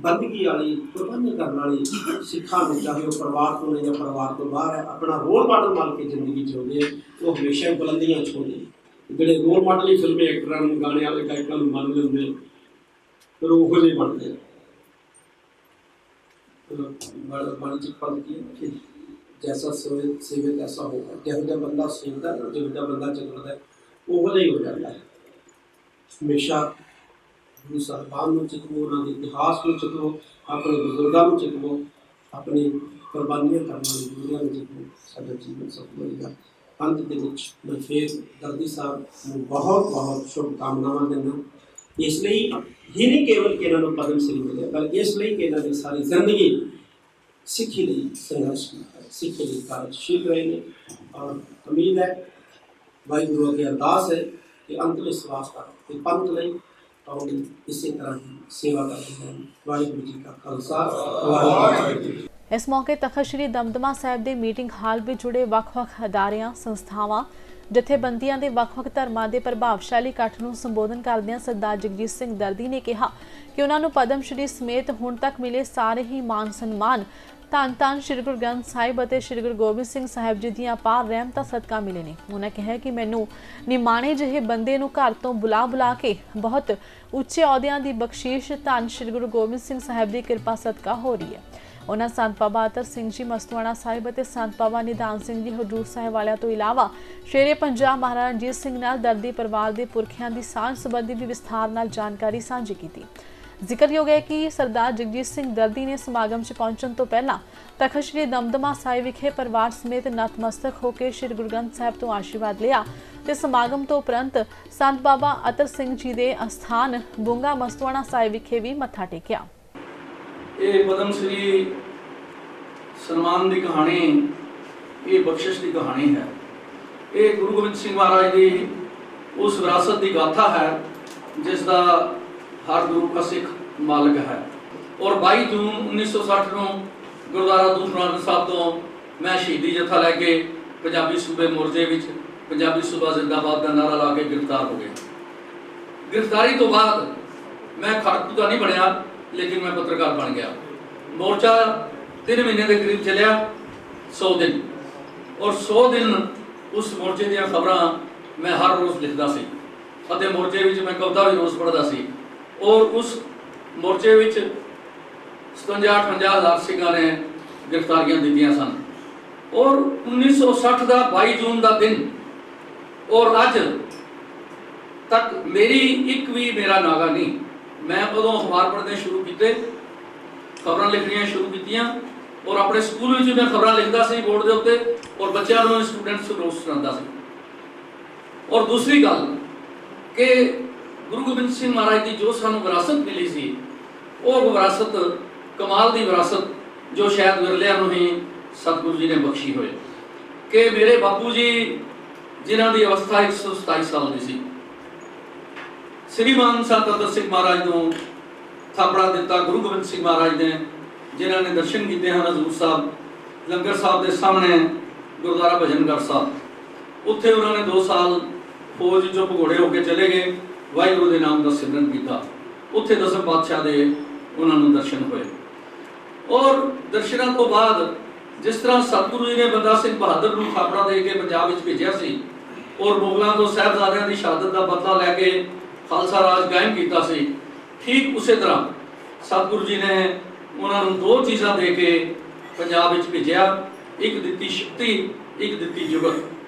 ਬੰਦਗੀ ਵਾਲੀ, ਕੁਰਬਾਨੀ ਕਰਨ ਵਾਲੀ ਸਿੱਖਾਂ ਨੂੰ, ਚਾਹੇ ਉਹ ਪਰਿਵਾਰ ਤੋਂ ਨੇ ਜਾਂ ਪਰਿਵਾਰ ਤੋਂ ਬਾਹਰ ਹੈ, ਆਪਣਾ ਰੋਲ ਮਾਡਲ ਮੰਨ ਕੇ ਜ਼ਿੰਦਗੀ ਜਿਉਂਦੇ ਆ, ਉਹ ਹਮੇਸ਼ਾ ਹੀ ਬੁਲੰਦੀਆਂ ਛੂਹਦੇ। ਜਿਹੜੇ ਰੋਲ ਮਾਡਲ ਹੀ ਫਿਲਮੀ ਐਕਟਰਾਂ ਨੂੰ, ਗਾਣੇ ਵਾਲੇ ਗਾਇਕਾਂ ਨੂੰ ਮੰਨਦੇ ਹੁੰਦੇ, ਫਿਰ ਉਹੋ ਜਿਹੇ ਬਣਦੇ। ਬਾਣੀ 'ਚ ਪੜ੍ਹਦੀ ਹੈ ਕਿ ਜੈਸਾ ਸੇਵੇ ਤੈਸਾ ਹੋਗਾ। ਜਿਹੋ ਜਿਹਾ ਬੰਦਾ ਸੇਵਦਾ, ਜਿਹੋ ਜਿਹਾ ਬੰਦਾ ਚੱਲਦਾ, ਉਹੋ ਜਿਹਾ ਹੀ ਹੋ ਜਾਂਦਾ ਹੈ। ਹਮੇਸ਼ਾ ਗੁਰੂ ਸਾਹਿਬਾਨ ਨੂੰ ਚਿਤਵੋ, ਉਹਨਾਂ ਦੇ ਇਤਿਹਾਸ ਨੂੰ ਚਿਤਵੋ, ਆਪਣੇ ਬਜ਼ੁਰਗਾਂ ਨੂੰ ਚਿਤਵੋ, ਆਪਣੀ ਕੁਰਬਾਨੀਆਂ ਕਰਨ ਵਾਲੇ ਬਜ਼ੁਰਗਾਂ ਨੂੰ ਚਿਤਵੋ। ਸਾਡਾ ਜੀਵਨ ਸਫਲ ਹੋਏਗਾ। ਅੰਤ ਦੇ ਵਿੱਚ ਮੈਂ ਫਿਰ ਦਰਦੀ ਸਾਹਿਬ ਨੂੰ ਬਹੁਤ ਬਹੁਤ ਸ਼ੁਭਕਾਮਨਾਵਾਂ ਦਿੰਦਾ, ਇਸ ਲਈ ਹੀ ਨਹੀਂ ਕੇਵਲ ਕਿ ਇਹਨਾਂ ਨੂੰ ਪਦਮ ਸ਼੍ਰੀ ਮਿਲਿਆ, ਬਲਕਿ ਇਸ ਲਈ ਕਿ ਇਹਨਾਂ ਦੀ ਸਾਰੀ ਜ਼ਿੰਦਗੀ ਸਿੱਖੀ ਲਈ ਸੰਘਰਸ਼ ਕੀਤਾ। ਸਿੱਖੀ ਦੇ ਕਾਰਜ ਸ਼ੁਰੂ ਰਹੇ ਨੇ ਔਰ ਉਮੀਦ ਹੈ ਵਾਹਿਗੁਰੂ ਅੱਗੇ ਅਰਦਾਸ ਹੈ ਕਿ ਅੰਤਲੇ ਸਵਾਸ ਕਰ ਤੇ ਪੰਥ ਲਈ ਔਰ ਇਸੇ ਤਰ੍ਹਾਂ ਹੀ ਸੇਵਾ ਕਰਦੇ ਹਨ। ਵਾਹਿਗੁਰੂ ਜੀ ਕਾ ਖਾਲਸਾ ਵਾਹਿਗੁਰੂ ਜੀ ਕੀ ਫਤਿਹ। ਇਸ ਮੌਕੇ ਤਖਤ ਸ੍ਰੀ ਦਮਦਮਾ ਸਾਹਿਬ ਦੇ ਮੀਟਿੰਗ ਹਾਲ ਵਿੱਚ ਜੁੜੇ ਵੱਖ-ਵੱਖ ਅਦਾਰਿਆਂ, ਸੰਸਥਾਵਾਂ, ਜਥੇਬੰਦੀਆਂ ਦੇ ਵੱਖ-ਵੱਖ ਧਰਮਾਂ ਦੇ ਪ੍ਰਭਾਵਸ਼ਾਲੀ ਇਕੱਠ ਨੂੰ ਸੰਬੋਧਨ ਕਰਦਿਆਂ ਸਰਦਾਰ ਜਗਜੀਤ ਸਿੰਘ ਦਰਦੀ ਨੇ ਕਿਹਾ ਕਿ ਉਹਨਾਂ ਨੂੰ ਪਦਮ ਸ਼੍ਰੀ ਸਮੇਤ ਹੁਣ ਤੱਕ ਮਿਲੇ ਸਾਰੇ ਹੀ ਮਾਨ ਸਨਮਾਨ ਧੰਨ ਧੰਨ ਸ਼੍ਰੀ ਗੁਰੂ ਗ੍ਰੰਥ ਸਾਹਿਬ ਅਤੇ ਸ਼੍ਰੀ ਗੁਰੂ ਗੋਬਿੰਦ ਸਿੰਘ ਸਾਹਿਬ ਜੀ ਦੀਆਂ ਅਪਾਰ ਰਹਿਮਤਾਂ ਸਦਕਾ ਮਿਲੇ ਨੇ। ਉਹਨਾਂ ਕਿਹਾ ਕਿ ਮੈਨੂੰ ਨਿਮਾਣੇ ਜਿਹੇ ਬੰਦੇ ਨੂੰ ਘਰ ਤੋਂ ਬੁਲਾ ਕੇ ਬਹੁਤ ਉੱਚੇ ਅਹੁਦਿਆਂ ਦੀ ਬਖਸ਼ਿਸ਼ ਧੰਨ ਸ਼੍ਰੀ ਗੁਰੂ ਗੋਬਿੰਦ ਸਿੰਘ ਸਾਹਿਬ ਦੀ ਕਿਰਪਾ ਸਦਕਾ ਹੋ ਰਹੀ ਹੈ। ਉਹਨਾਂ ਸੰਤ ਬਾਬਾ ਅਤਰ ਸਿੰਘ ਜੀ ਮਸਤੂਆਣਾ ਸਾਹਿਬ ਅਤੇ ਸੰਤ ਬਾਬਾ ਨਿਧਾਨ ਸਿੰਘ ਜੀ ਹਜ਼ੂਰ ਸਾਹਿਬ ਵਾਲਿਆਂ ਤੋਂ ਇਲਾਵਾ ਸ਼ੇਰੇ ਪੰਜਾਬ ਮਹਾਰਾਜਾ ਰਣਜੀਤ ਸਿੰਘ ਨਾਲ ਦਰਦੀ ਪਰਿਵਾਰ ਦੇ ਪੁਰਖਿਆਂ ਦੀ ਸਾਂਝ ਸੰਬੰਧੀ ਵੀ ਵਿਸਥਾਰ ਨਾਲ ਜਾਣਕਾਰੀ ਸਾਂਝੀ ਕੀਤੀ। ਜ਼ਿਕਰਯੋਗ ਹੈ ਕਿ ਸਰਦਾਰ ਜਗਜੀਤ ਸਿੰਘ ਦਰਦੀ ਨੇ ਸਮਾਗਮ 'ਚ ਪਹੁੰਚਣ ਤੋਂ ਪਹਿਲਾਂ ਤਖਤ ਸ੍ਰੀ ਦਮਦਮਾ ਸਾਹਿਬ ਵਿਖੇ ਪਰਿਵਾਰ ਸਮੇਤ ਨਤਮਸਤਕ ਹੋ ਕੇ ਸ਼੍ਰੀ ਗੁਰੂ ਗ੍ਰੰਥ ਸਾਹਿਬ ਤੋਂ ਆਸ਼ੀਰਵਾਦ ਲਿਆ ਤੇ ਸਮਾਗਮ ਤੋਂ ਉਪਰੰਤ ਸੰਤ ਬਾਬਾ ਅਤਰ ਸਿੰਘ ਜੀ ਦੇ ਅਸਥਾਨ ਬੁੰਗਾ ਮਸਤੂਆਣਾ ਸਾਹਿਬ ਵਿਖੇ ਵੀ ਮੱਥਾ ਟੇਕਿਆ। ਇਹ ਪਦਮ ਸ਼੍ਰੀ ਸਨਮਾਨ ਦੀ ਕਹਾਣੀ, ਇਹ ਬਖਸ਼ਿਸ਼ ਦੀ ਕਹਾਣੀ ਹੈ। ਇਹ ਗੁਰੂ ਗੋਬਿੰਦ ਸਿੰਘ ਮਹਾਰਾਜ ਦੀ ਉਸ ਵਿਰਾਸਤ ਦੀ ਗਾਥਾ ਹੈ ਜਿਸ ਦਾ ਹਰ ਗੁਰੂ ਕਾ ਸਿੱਖ ਮਾਲਕ ਹੈ। ਔਰ 22 ਜੂਨ 1960 ਨੂੰ ਗੁਰਦੁਆਰਾ ਦੂਖਨਿਵਾਰਨ ਸਾਹਿਬ ਤੋਂ ਮੈਂ ਸ਼ਹੀਦੀ ਜਥਾ ਲੈ ਕੇ ਪੰਜਾਬੀ ਸੂਬੇ ਮੋਰਚੇ ਵਿੱਚ ਪੰਜਾਬੀ ਸੂਬਾ ਜ਼ਿੰਦਾਬਾਦ ਦਾ ਨਾਰਾ ਲਾ ਕੇ ਗ੍ਰਿਫਤਾਰ ਹੋ ਗਿਆ। ਗ੍ਰਿਫਤਾਰੀ ਤੋਂ ਬਾਅਦ ਮੈਂ ਖੜਕੂ ਤਾਂ ਨਹੀਂ ਬਣਿਆ, ਲੇਕਿਨ ਮੈਂ ਪੱਤਰਕਾਰ ਬਣ ਗਿਆ। ਮੋਰਚਾ 3 ਮਹੀਨੇ ਦੇ ਕਰੀਬ ਚੱਲਿਆ, 100 ਦਿਨ, ਔਰ 100 ਦਿਨ ਉਸ ਮੋਰਚੇ ਦੀਆਂ ਖਬਰਾਂ ਮੈਂ ਹਰ ਰੋਜ਼ ਲਿਖਦਾ ਸੀ ਅਤੇ ਮੋਰਚੇ ਵਿੱਚ ਮੈਂ ਕਵਿਤਾ ਵੀ ਰੋਜ਼ ਪੜ੍ਹਦਾ ਸੀ। ਔਰ ਉਸ ਮੋਰਚੇ ਵਿੱਚ 57-58 ਹਜ਼ਾਰ ਸਿੰਘਾਂ ਨੇ ਗ੍ਰਿਫਤਾਰੀਆਂ ਦਿੱਤੀਆਂ ਸਨ। ਔਰ 1960 ਦਾ 22 ਜੂਨ ਦਾ ਦਿਨ ਔਰ ਅੱਜ ਤੱਕ ਮੇਰੀ ਇੱਕ ਵੀ ਮੇਰਾ ਨਾਗਾ ਨਹੀਂ। ਮੈਂ ਉਦੋਂ ਅਖਬਾਰ ਪੜ੍ਹਨੇ ਸ਼ੁਰੂ ਕੀਤੇ, ਖਬਰਾਂ ਲਿਖਣੀਆਂ ਸ਼ੁਰੂ ਕੀਤੀਆਂ ਔਰ ਆਪਣੇ ਸਕੂਲ ਵਿੱਚ ਮੈਂ ਖਬਰਾਂ ਲਿਖਦਾ ਸੀ ਬੋਰਡ ਦੇ ਉੱਤੇ ਔਰ ਬੱਚਿਆਂ ਨੂੰ, ਸਟੂਡੈਂਟਸ ਨੂੰ ਨੋਟਸ ਸੁਣਾਉਂਦਾ ਸੀ। ਔਰ ਦੂਸਰੀ ਗੱਲ ਕਿ ਗੁਰੂ ਗੋਬਿੰਦ ਸਿੰਘ ਮਹਾਰਾਜ ਦੀ ਜੋ ਸਾਨੂੰ ਵਿਰਾਸਤ ਮਿਲੀ ਸੀ, ਉਹ ਵਿਰਾਸਤ ਕਮਾਲ ਦੀ ਵਿਰਾਸਤ ਜੋ ਸ਼ਾਇਦ ਵਿਰਲਿਆਂ ਨੂੰ ਹੀ ਸਤਿਗੁਰੂ ਜੀ ਨੇ ਬਖਸ਼ੀ ਹੋਏ। ਕਿ ਮੇਰੇ ਬਾਪੂ ਜੀ ਜਿਨ੍ਹਾਂ ਦੀ ਅਵਸਥਾ 127 ਸਾਲ ਦੀ ਸੀ, ਸ੍ਰੀਮਾਨ ਸੰਤ ਅਤਰ ਸਿੰਘ ਮਹਾਰਾਜ ਨੂੰ ਥਾਪੜਾ ਦਿੱਤਾ ਗੁਰੂ ਗੋਬਿੰਦ ਸਿੰਘ ਮਹਾਰਾਜ ਨੇ, ਜਿਨ੍ਹਾਂ ਨੇ ਦਰਸ਼ਨ ਕੀਤੇ ਹਨ ਹਜ਼ੂਰ ਸਾਹਿਬ ਲੰਗਰ ਸਾਹਿਬ ਦੇ ਸਾਹਮਣੇ ਗੁਰਦੁਆਰਾ ਭਜਨਗੜ੍ਹ ਸਾਹਿਬ। ਉੱਥੇ ਉਹਨਾਂ ਨੇ 2 ਸਾਲ ਫੌਜ ਚੋਂ ਭਗੌੜੇ ਹੋ ਕੇ ਚਲੇ ਗਏ, ਵਾਹਿਗੁਰੂ ਦੇ ਨਾਮ ਦਾ ਸਿਮਰਨ ਕੀਤਾ। ਉੱਥੇ ਦਸਮ ਪਾਤਸ਼ਾਹ ਦੇ ਉਹਨਾਂ ਨੂੰ ਦਰਸ਼ਨ ਹੋਏ। ਔਰ ਦਰਸ਼ਨਾਂ ਤੋਂ ਬਾਅਦ ਜਿਸ ਤਰ੍ਹਾਂ ਸਤਿਗੁਰੂ ਜੀ ਨੇ ਬੰਦਾ ਸਿੰਘ ਬਹਾਦਰ ਨੂੰ ਥਾਪੜਾ ਦੇ ਕੇ ਪੰਜਾਬ ਵਿੱਚ ਭੇਜਿਆ ਸੀ ਔਰ ਮੁਗਲਾਂ ਤੋਂ ਸਾਹਿਬਜ਼ਾਦਿਆਂ ਦੀ ਸ਼ਹਾਦਤ ਦਾ ਬਦਲਾ ਲੈ ਕੇ ਖਾਲਸਾ ਰਾਜ ਕਾਇਮ ਕੀਤਾ ਸੀ, ਠੀਕ ਉਸੇ ਤਰ੍ਹਾਂ ਸਤਿਗੁਰੂ ਜੀ ਨੇ ਉਹਨਾਂ ਨੂੰ 2 ਚੀਜ਼ਾਂ ਦੇ ਕੇ ਪੰਜਾਬ ਵਿੱਚ ਭੇਜਿਆ। ਇੱਕ ਦਿੱਤੀ ਸ਼ਕਤੀ, ਇੱਕ ਦਿੱਤੀ ਜੁਗਤ।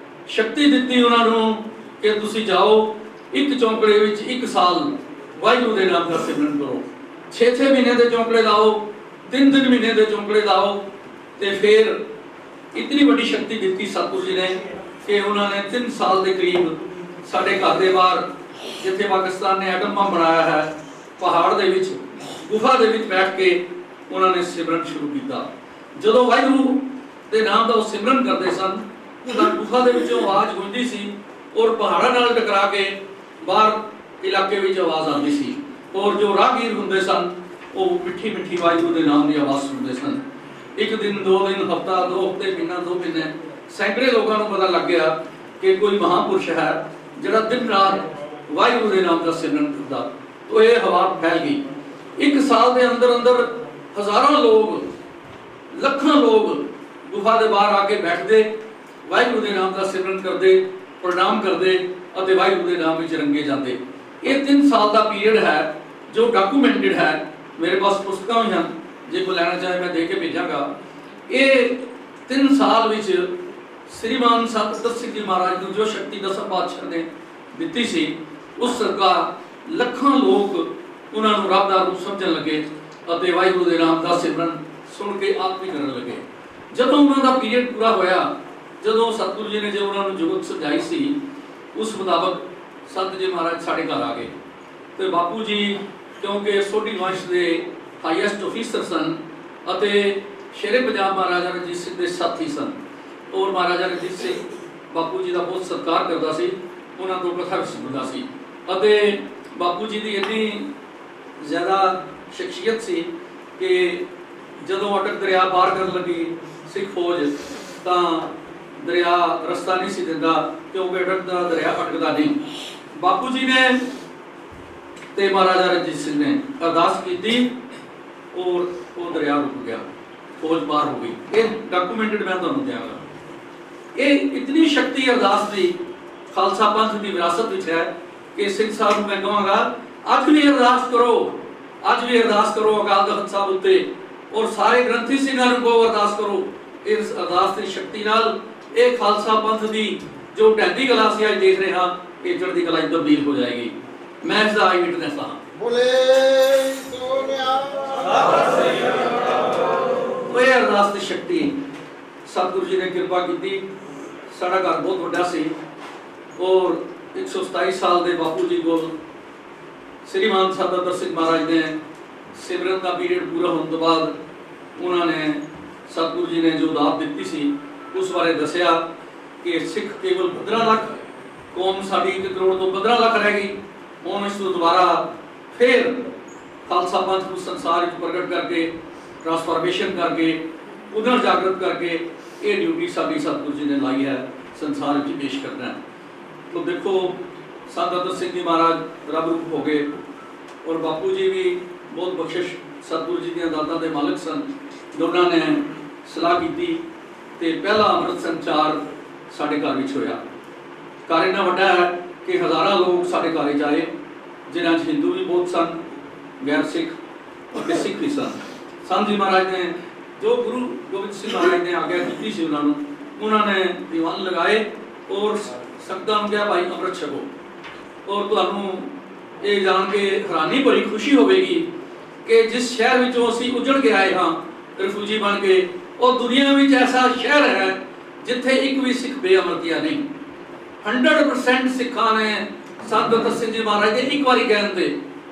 ਸ਼ਕਤੀ ਦਿੱਤੀ ਉਹਨਾਂ ਨੂੰ ਕਿ ਤੁਸੀਂ ਜਾਓ, ਇੱਕ ਚੌਂਕੜੇ ਵਿੱਚ 1 ਸਾਲ ਵਾਹਿਗੁਰੂ ਦੇ ਨਾਮ ਦਾ ਸਿਮਰਨ ਕਰੋ, 6-6 ਮਹੀਨੇ ਦੇ ਚੌਂਕੜੇ ਲਾਓ, 3-3 ਮਹੀਨੇ ਦੇ ਚੌਂਕੜੇ ਲਾਓ। ਤੇ ਫਿਰ ਇਤਨੀ ਵੱਡੀ ਸ਼ਕਤੀ ਦਿੱਤੀ ਸਤਿਗੁਰੂ ਜੀ ਨੇ ਕਿ ਉਹਨਾਂ ਨੇ 3 ਸਾਲ ਦੇ ਕਰੀਬ ਸਾਡੇ ਘਰ ਦੇ ਬਾਹਰ, ਜਿੱਥੇ ਪਾਕਿਸਤਾਨ ਨੇ ਐਟਮ ਬੰਬ ਬਣਾਇਆ ਹੈ, ਪਹਾੜ ਦੇ ਵਿੱਚ ਗੁਫਾ ਦੇ ਵਿੱਚ ਬੈਠ ਕੇ ਉਹਨਾਂ ਨੇ ਸਿਮਰਨ ਸ਼ੁਰੂ ਕੀਤਾ। ਜਦੋਂ ਵਾਹਿਗੁਰੂ ਦੇ ਨਾਮ ਦਾ ਉਹ ਸਿਮਰਨ ਕਰਦੇ ਸਨ ਤਾਂ ਗੁਫਾ ਦੇ ਵਿੱਚੋਂ ਆਵਾਜ਼ ਗੂੰਜਦੀ ਸੀ ਔਰ ਪਹਾੜਾਂ ਨਾਲ ਟਕਰਾ ਕੇ ਬਾਹਰ ਇਲਾਕੇ ਵਿੱਚ ਆਵਾਜ਼ ਆਉਂਦੀ ਸੀ। ਔਰ ਜੋ ਰਾਹਗੀਰ ਹੁੰਦੇ ਸਨ ਉਹ ਮਿੱਠੀ ਮਿੱਠੀ ਵਾਹਿਗੁਰੂ ਦੇ ਨਾਮ ਦੀ ਆਵਾਜ਼ ਸੁਣਦੇ ਸਨ। 1 ਦਿਨ, 2 ਦਿਨ, ਹਫ਼ਤਾ, 2 ਹਫ਼ਤੇ, ਮਹੀਨਾ, 2 ਮਹੀਨੇ, ਸੈਂਕੜੇ ਲੋਕਾਂ ਨੂੰ ਪਤਾ ਲੱਗ ਗਿਆ ਕਿ ਕੋਈ ਮਹਾਂਪੁਰਸ਼ ਹੈ ਜਿਹੜਾ ਦਿਨ ਰਾਤ ਵਾਹਿਗੁਰੂ ਦੇ ਨਾਮ ਦਾ ਸਿਮਰਨ ਕਰਦਾ। तो ये हवा फैल गई। 1 साल के अंदर अंदर हज़ारों लोग, लखों लोग गुफा के बाहर आके बैठते, वाहिगुरू के नाम का सिमरन करते, प्रणाम करते और वाहिगुरू के नाम में रंगे जाते। ये 3 साल का पीरियड है जो डॉक्यूमेंटेड है। मेरे पास पुस्तक भी हैं, जो कोई लेना चाहे मैं दे के भेजागा। ये 3 साल में श्रीमान संत अतर सिंह जी महाराज को जो शक्ति दसम पातशाह ने दी सी, उस सरकार ਲੱਖਾਂ ਲੋਕ ਉਹਨਾਂ ਨੂੰ ਰੱਬ ਦਾ ਰੂਪ ਸਮਝਣ ਲੱਗੇ ਅਤੇ ਵਾਹਿਗੁਰੂ ਦੇ ਨਾਮ ਦਾ ਸਿਮਰਨ ਸੁਣ ਕੇ ਆਪ ਵੀ ਕਰਨ ਲੱਗੇ। ਜਦੋਂ ਉਹਨਾਂ ਦਾ ਪੀਰੀਅਡ ਪੂਰਾ ਹੋਇਆ, ਜਦੋਂ ਸਤਿਗੁਰੂ ਜੀ ਨੇ ਜੋ ਉਹਨਾਂ ਨੂੰ ਜੁਗਤ ਸਮਝਾਈ ਸੀ, ਉਸ ਮੁਤਾਬਕ ਸੰਤ ਜੀ ਮਹਾਰਾਜ ਸਾਡੇ ਘਰ ਆ ਗਏ। ਤੇ ਬਾਪੂ ਜੀ ਕਿਉਂਕਿ ਸੋਢੀ ਵੰਸ਼ ਦੇ ਹਾਈਐਸਟ ਆਫੀਸਰ ਸਨ ਅਤੇ ਸ਼ੇਰੇ ਪੰਜਾਬ ਮਹਾਰਾਜਾ ਰਣਜੀਤ ਸਿੰਘ ਦੇ ਸਾਥੀ ਸਨ ਔਰ ਮਹਾਰਾਜਾ ਰਣਜੀਤ ਸਿੰਘ ਬਾਪੂ ਜੀ ਦਾ ਬਹੁਤ ਸਤਿਕਾਰ ਕਰਦਾ ਸੀ, ਉਹਨਾਂ ਤੋਂ ਕਥਾ ਵੀ ਸੁਣਦਾ ਸੀ ਅਤੇ ਬਾਪੂ ਜੀ ਦੀ ਇੰਨੀ ਜ਼ਿਆਦਾ ਸ਼ਖਸੀਅਤ ਸੀ ਕਿ ਜਦੋਂ ਅਟਕ ਦਰਿਆ ਪਾਰ ਕਰਨ ਲੱਗੀ ਸਿੱਖ ਫੌਜ ਤਾਂ ਦਰਿਆ ਰਸਤਾ ਨਹੀਂ ਸੀ ਦਿੰਦਾ ਕਿਉਂਕਿ ਅਟਕਦਾ ਦਰਿਆ ਅਟਕਦਾ ਨਹੀਂ। ਬਾਪੂ ਜੀ ਨੇ ਤੇ ਮਹਾਰਾਜਾ ਰਣਜੀਤ ਸਿੰਘ ਨੇ ਅਰਦਾਸ ਕੀਤੀ ਔਰ ਉਹ ਦਰਿਆ ਰੁਕ ਗਿਆ, ਫੌਜ ਪਾਰ ਹੋ ਗਈ। ਇਹ ਡਾਕੂਮੈਂਟਡ ਮੈਂ ਤੁਹਾਨੂੰ ਦਿਆਂਗਾ। ਇਹ ਇਤਨੀ ਸ਼ਕਤੀ ਅਰਦਾਸ ਦੀ ਖਾਲਸਾ ਪੰਥ ਦੀ ਵਿਰਾਸਤ ਵਿੱਚ ਹੈ ਕਿ ਸਿੰਘ ਸਾਹਿਬ ਨੂੰ ਮੈਂ ਕਹਾਂਗਾ ਅੱਜ ਵੀ ਅਰਦਾਸ ਕਰੋ, ਅੱਜ ਵੀ ਅਰਦਾਸ ਕਰੋ ਅਕਾਲ ਤਖਤ ਸਾਹਿਬ ਉੱਤੇ ਔਰ ਸਾਰੇ ਗ੍ਰੰਥੀ ਸਿੰਘਾਂ ਨੂੰ ਕਹੋ ਅਰਦਾਸ ਕਰੋ। ਇਸ ਅਰਦਾਸ ਦੀ ਸ਼ਕਤੀ ਨਾਲ ਇਹ ਖਾਲਸਾ ਪੰਥ ਦੀ ਜੋ ਢਹਿੰਦੀ ਕਲਾ ਸੀ ਅੱਜ ਦੇਖ ਰਹੇ ਹਾਂ ਇਹ ਚੜ੍ਹਦੀ ਕਲਾ ਵਿੱਚ ਤਬਦੀਲ ਹੋ ਜਾਏਗੀ। ਮੈਂ ਇਸ ਦਾ ਆਈ ਵਿਟਨੈਸ ਹਾਂ। ਬੋਲੇ ਸੋਨਿਆ ਇਹ ਅਰਦਾਸ ਦੀ ਸ਼ਕਤੀ ਸਤਿਗੁਰੂ ਜੀ ਨੇ ਕਿਰਪਾ ਕੀਤੀ। ਸਾਡਾ ਘਰ ਬਹੁਤ ਵੱਡਾ ਸੀ ਔਰ 127 ਸਾਲ ਦੇ ਬਾਪੂ ਜੀ ਕੋਲ ਸ੍ਰੀ ਮਾਨ ਸਾਹਿਬ ਸਿੰਘ ਮਹਾਰਾਜ ਨੇ ਸਿਮਰਨ ਦਾ ਪੀਰੀਅਡ ਪੂਰਾ ਹੋਣ ਤੋਂ ਬਾਅਦ ਉਹਨਾਂ ਨੇ ਸਤਿਗੁਰੂ ਜੀ ਨੇ ਜੋ ਦਾਤ ਦਿੱਤੀ ਸੀ ਉਸ ਬਾਰੇ ਦੱਸਿਆ ਕਿ ਸਿੱਖ ਕੇਵਲ 15 ਲੱਖ, ਕੌਮ ਸਾਡੀ 1 ਕਰੋੜ ਤੋਂ 15 ਲੱਖ ਰਹਿ ਗਈ। ਹੁਣ ਇਸ ਤੋਂ ਦੁਬਾਰਾ ਫਿਰ ਖਾਲਸਾ ਪੰਥ ਨੂੰ ਸੰਸਾਰ ਵਿੱਚ ਪ੍ਰਗਟ ਕਰਕੇ ਟ੍ਰਾਂਸਫਾਰਮੇਸ਼ਨ ਕਰਕੇ ਉਧਰ ਜਾਗਰਤ ਕਰਕੇ ਇਹ ਡਿਊਟੀ ਸਾਡੀ ਸਤਿਗੁਰੂ ਜੀ ਨੇ ਲਾਈ ਹੈ ਸੰਸਾਰ ਵਿੱਚ ਪੇਸ਼ ਕਰਨਾ ਹੈ। तो देखो संत अतर सिंह जी महाराज रब रूप हो गए और बापू जी भी बहुत बख्शिश सतगुरु जी दी दातां दे मालिक सन। दोनों ने सलाह की ते पहला अमृत संचार साडे घर विच होया। घर इन्ना वड्डा है कि हज़ारां लोग साडे घर विच आए जिन्हां च हिंदू भी बहुत सन, गैर सिख और सिख भी सन। संत जी महाराज ने जो गुरु गोबिंद सिंह महाराज ने आज्ञा की सी उन्होंने दीवान लगाए और संगतां नूं कहा भाई अमृत छको। और तुहानूं ये जान के हैरानी भरी खुशी होगी कि जिस शहर विचों असीं उजड़ के आए हाँ रिफ्यूजी बन के, और दुनिया में ऐसा शहर है जिथे एक भी सिख बेअमृतिया नहीं। 100% सिखां ने संत अतर सिंह जी महाराज ने एक बारी कहण ते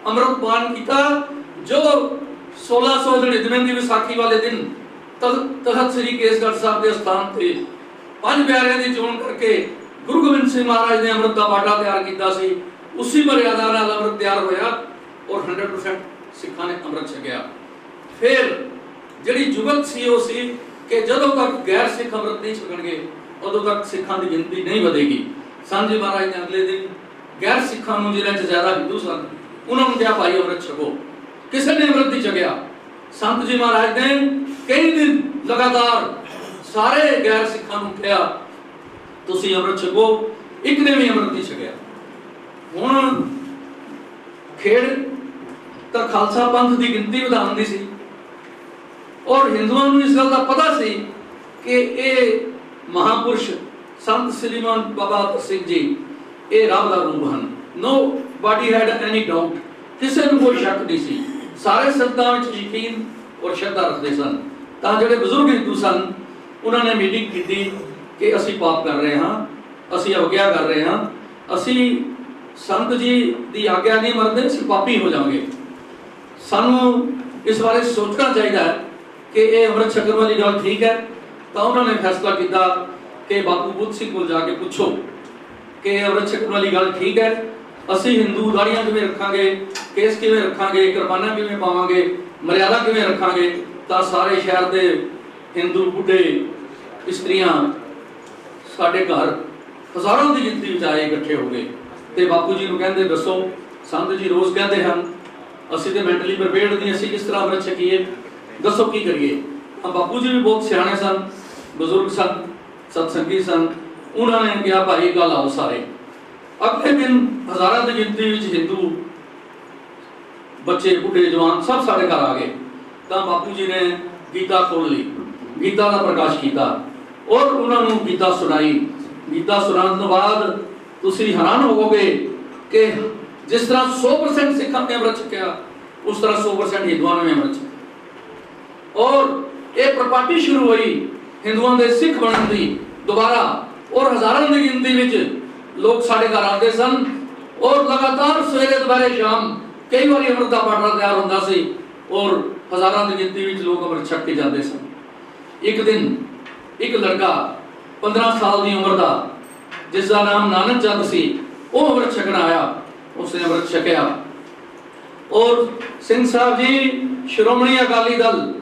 अमृत पान किया। जो 1699 की विसाखी वाले दिन तख्त श्री केसगढ़ साहब के स्थान पे 5 प्यारिਆਂ की चोण करके गुरु गोबिंद सिंह महाराज ने अमृत का बाटा तैयार किया सी, उसी मर्यादा नाल अमृत तैयार होया और 100% सिखां ने अमृत छकिया। फिर जिहड़ी जुगत सी वो सी कि जदों तक गैर सिख अमृत नहीं छकणगे उदों तक सिखां दी गिनती नहीं वधेगी। संत जी महाराज ने अगले दिन गैर सिखां नूं जिन्हां च ज़्यादा हिंदू सन उन्हां नूं कहा भाई अमृत छको। किसी ने अमृत नहीं छकिया। संत जी महाराज ने कई दिन लगातार सारे गैर सिखां नूं कहा तुसीं अमृत छको, एक ने भी अमृत नहीं छकिया। हुण खेड़ तां खालसा पंथ की गिनती वधाउण दी सी और हिंदुआं नूं इस गल दा पता सी कि ये महापुरुष संत श्री मान बाबा अतर सिंह जी ये रब दा रूप हन। Nobody had any doubt, किसी नूं कोई शक नहीं सी। सारे संतां विच यकीन और श्रद्धा रखते सन। तां जिहड़े बजुर्ग हिंदू सन उन्होंने मीटिंग की कि असी पाप कर रहे हाँ, असी अवज्ञा कर रहे हाँ, असी संत जी की आज्ञा नहीं मरते, असी पापी हो जाएंगे। सानू इस बारे सोचना चाहिए कि ये अमृत छकन वाली गल ठीक है। तो उन्होंने फैसला किया कि बापू बुद्ध सिंह को जाके पूछो कि अमृत छकन वाली गल ठीक है। असी हिंदू दाड़ियां किवें रखांगे, केस किवें रखांगे, कुरबाना किवें पावांगे, मर्यादा किवें रखांगे। तो सारे शहर के हिंदू बुढ़े स्त्रियां साडे घर हज़ारों की गिनती में आए इकट्ठे हो गए तो बापू जी नूं कहंदे दसो। संत जी रोज़ कहते हैं असीं तो मैंटली प्रिपेयर्ड नहीं, असीं किस तरह अमृत छकीए, दसो की करिए। बापू जी भी बहुत सियाणे सन, बजुर्ग सन, सत्संगी सन। उन्होंने कहा भाई गल आओ सारे। अगले दिन हज़ारों की गिनती में हिंदू बच्चे बुढ़े जवान सब साढ़े घर आ गए। तो बापू जी ने गीता खोल ली, गीता का प्रकाश किया और उन्होंने गीता सुनाई। गीता सुनाने के बाद तुसीं हैरान होवोगे कि जिस तरह 100% सिखां ने अमृत छकिया उस तरह 100% हिंदुओं ने अमृत छकिया। और एक प्रपाटी शुरू हुई हिंदुओं के सिख बनने की दोबारा, और हज़ारों की गिनती में लोग साढ़े घर आते सन और लगातार सवेरे दोपहरे शाम कई बार अमृत का बाटा तैयार होता सी और हज़ारों की गिनती में लोग अमृत छक के जाते सन। ਇੱਕ ਦਿਨ ਇੱਕ ਲੜਕਾ 15 ਸਾਲ ਦੀ ਉਮਰ ਦਾ, ਜਿਸ ਦਾ ਨਾਮ ਨਾਨਕ ਚੰਦ ਸੀ, ਉਹ ਅੰਮ੍ਰਿਤ ਛਕਣ ਆਇਆ। ਉਸਨੇ ਅੰਮ੍ਰਿਤ ਛਕਿਆ। ਔਰ ਸਿੰਘ ਸਾਹਿਬ ਜੀ ਸ਼੍ਰੋਮਣੀ ਅਕਾਲੀ ਦਲ,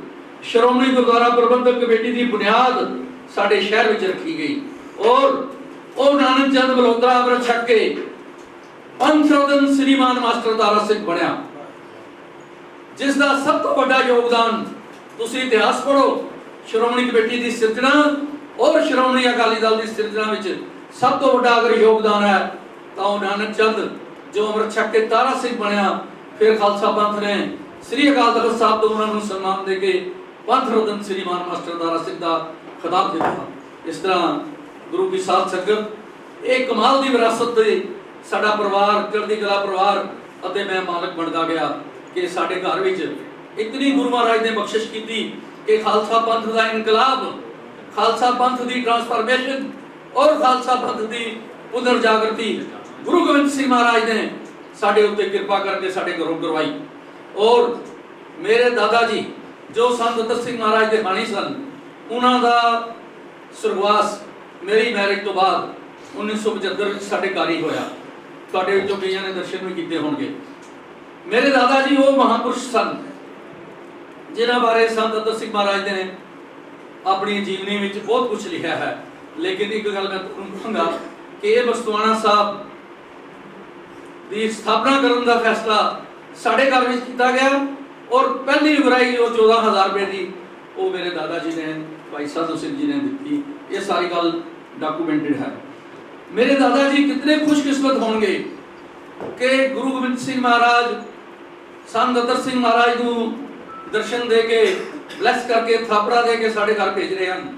ਸ਼੍ਰੋਮਣੀ ਗੁਰਦੁਆਰਾ ਪ੍ਰਬੰਧਕ ਕਮੇਟੀ ਦੀ ਬੁਨਿਆਦ ਸਾਡੇ ਸ਼ਹਿਰ ਵਿੱਚ ਰੱਖੀ ਗਈ। ਔਰ ਉਹ ਨਾਨਕ ਚੰਦ ਮਲਹੋਤਰਾ ਅੰਮ੍ਰਿਤ ਛਕ ਕੇ ਪੰਥ-ਰਤਨ ਸ੍ਰੀਮਾਨ ਮਾਸਟਰ ਦਾਰਾ ਸਿੰਘ ਬਣਿਆ, ਜਿਸ ਦਾ ਸਭ ਤੋਂ ਵੱਡਾ ਯੋਗਦਾਨ, ਤੁਸੀਂ ਇਤਿਹਾਸ ਪੜ੍ਹੋ, ਸ਼੍ਰੋਮਣੀ ਕਮੇਟੀ ਦੀ ਸਿਰਜਣਾ ਔਰ ਸ਼੍ਰੋਮਣੀ ਅਕਾਲੀ ਦਲ ਦੀ ਸਿਰਜਣਾ ਵਿੱਚ ਸਭ ਤੋਂ ਵੱਡਾ ਅਗਰ ਯੋਗਦਾਨ ਹੈ ਤਾਂ ਉਹ ਨਾਨਕ ਚੰਦ, ਜੋ ਅੰਮ੍ਰਿਤ ਛਕ ਕੇ ਤਾਰਾ ਸਿੰਘ ਬਣਿਆ। ਫਿਰ ਖਾਲਸਾ ਪੰਥ ਨੇ ਸ੍ਰੀ ਅਕਾਲ ਤਖਤ ਸਾਹਿਬ ਤੋਂ ਉਹਨਾਂ ਨੂੰ ਸਨਮਾਨ ਦੇ ਕੇ ਪੰਥ ਰਤਨ ਸ੍ਰੀਮਾਨ ਮਾਸਟਰ ਦਾਰਾ ਸਿੰਘ ਦਾ ਖਿਤਾਬ ਦਿੱਤਾ। ਇਸ ਤਰ੍ਹਾਂ ਗੁਰੂ ਕੀ ਸਾਧ ਸੰਗਤ, ਇਹ ਕਮਾਲ ਦੀ ਵਿਰਾਸਤ ਦੇ ਸਾਡਾ ਪਰਿਵਾਰ, ਚੜ੍ਹਦੀ ਕਲਾ ਪਰਿਵਾਰ ਅਤੇ ਮੈਂ ਮਾਲਕ ਬਣਦਾ ਗਿਆ ਕਿ ਸਾਡੇ ਘਰ ਵਿੱਚ ਇਤਨੀ ਗੁਰੂ ਮਹਾਰਾਜ ਨੇ ਬਖਸ਼ਿਸ਼ ਕੀਤੀ ਕਿ ਖਾਲਸਾ ਪੰਥ ਦਾ ਇਨਕਲਾਬ, ਖਾਲਸਾ ਪੰਥ ਦੀ ਟ੍ਰਾਂਸਫਾਰਮੇਸ਼ਨ ਔਰ ਖਾਲਸਾ ਪੰਥ ਦੀ ਪੁਨਰ ਜਾਗਰਤੀ ਗੁਰੂ ਗੋਬਿੰਦ ਸਿੰਘ ਮਹਾਰਾਜ ਨੇ ਸਾਡੇ ਉੱਤੇ ਕਿਰਪਾ ਕਰਕੇ ਸਾਡੇ ਘਰੋਂ ਕਰਵਾਈ। ਔਰ ਮੇਰੇ ਦਾਦਾ ਜੀ ਜੋ ਸੰਤ ਦਤਰ ਸਿੰਘ ਮਹਾਰਾਜ ਦੇ ਬਾਣੀ ਸਨ, ਉਹਨਾਂ ਦਾ ਸੁਰਗਵਾਸ ਮੇਰੀ ਮੈਰਿਜ ਤੋਂ ਬਾਅਦ 1975 ਵਿੱਚ ਸਾਡੇ ਘਰ ਹੀ ਹੋਇਆ। ਤੁਹਾਡੇ ਵਿੱਚੋਂ ਕਈਆਂ ਨੇ ਦਰਸ਼ਨ ਵੀ ਕੀਤੇ ਹੋਣਗੇ। ਮੇਰੇ ਦਾਦਾ ਜੀ ਉਹ ਮਹਾਂਪੁਰਸ਼ ਸਨ ਜਿਨ੍ਹਾਂ ਬਾਰੇ ਸੰਤ ਦਤਰ ਸਿੰਘ ਮਹਾਰਾਜ ਨੇ ਆਪਣੀ ਜੀਵਨੀ ਵਿੱਚ ਬਹੁਤ ਕੁਝ ਲਿਖਿਆ ਹੈ। ਲੇਕਿਨ ਇੱਕ ਗੱਲ ਮੈਂ ਤੁਹਾਨੂੰ ਕਹਾਂਗਾ ਕਿ ਇਹ ਬਸਤਵਾਣਾ ਸਾਹਿਬ ਦੀ ਸਥਾਪਨਾ ਕਰਨ ਦਾ ਫੈਸਲਾ ਸਾਡੇ ਘਰ ਵਿੱਚ ਕੀਤਾ ਗਿਆ ਔਰ ਪਹਿਲੀ ਉਗਰਾਈ ਜੋ 14,000 ਰੁਪਏ ਦੀ ਉਹ ਮੇਰੇ ਦਾਦਾ ਜੀ ਨੇ, ਭਾਈ ਸਾਧੂ ਸਿੰਘ ਜੀ ਨੇ ਦਿੱਤੀ। ਇਹ ਸਾਰੀ ਗੱਲ ਡਾਕੂਮੈਂਟਡ ਹੈ। ਮੇਰੇ ਦਾਦਾ ਜੀ ਕਿਤਨੇ ਖੁਸ਼ਕਿਸਮਤ ਹੋਣਗੇ ਕਿ ਗੁਰੂ ਗੋਬਿੰਦ ਸਿੰਘ ਮਹਾਰਾਜ ਸੰਤ ਦਤਰ ਸਿੰਘ ਮਹਾਰਾਜ ਨੂੰ ਦਰਸ਼ਨ ਦੇ ਕੇ ਬਲੈਸ ਕਰਕੇ ਥਾਪੜਾ ਦੇ ਕੇ ਸਾਡੇ ਘਰ ਭੇਜ ਰਹੇ ਹਨ।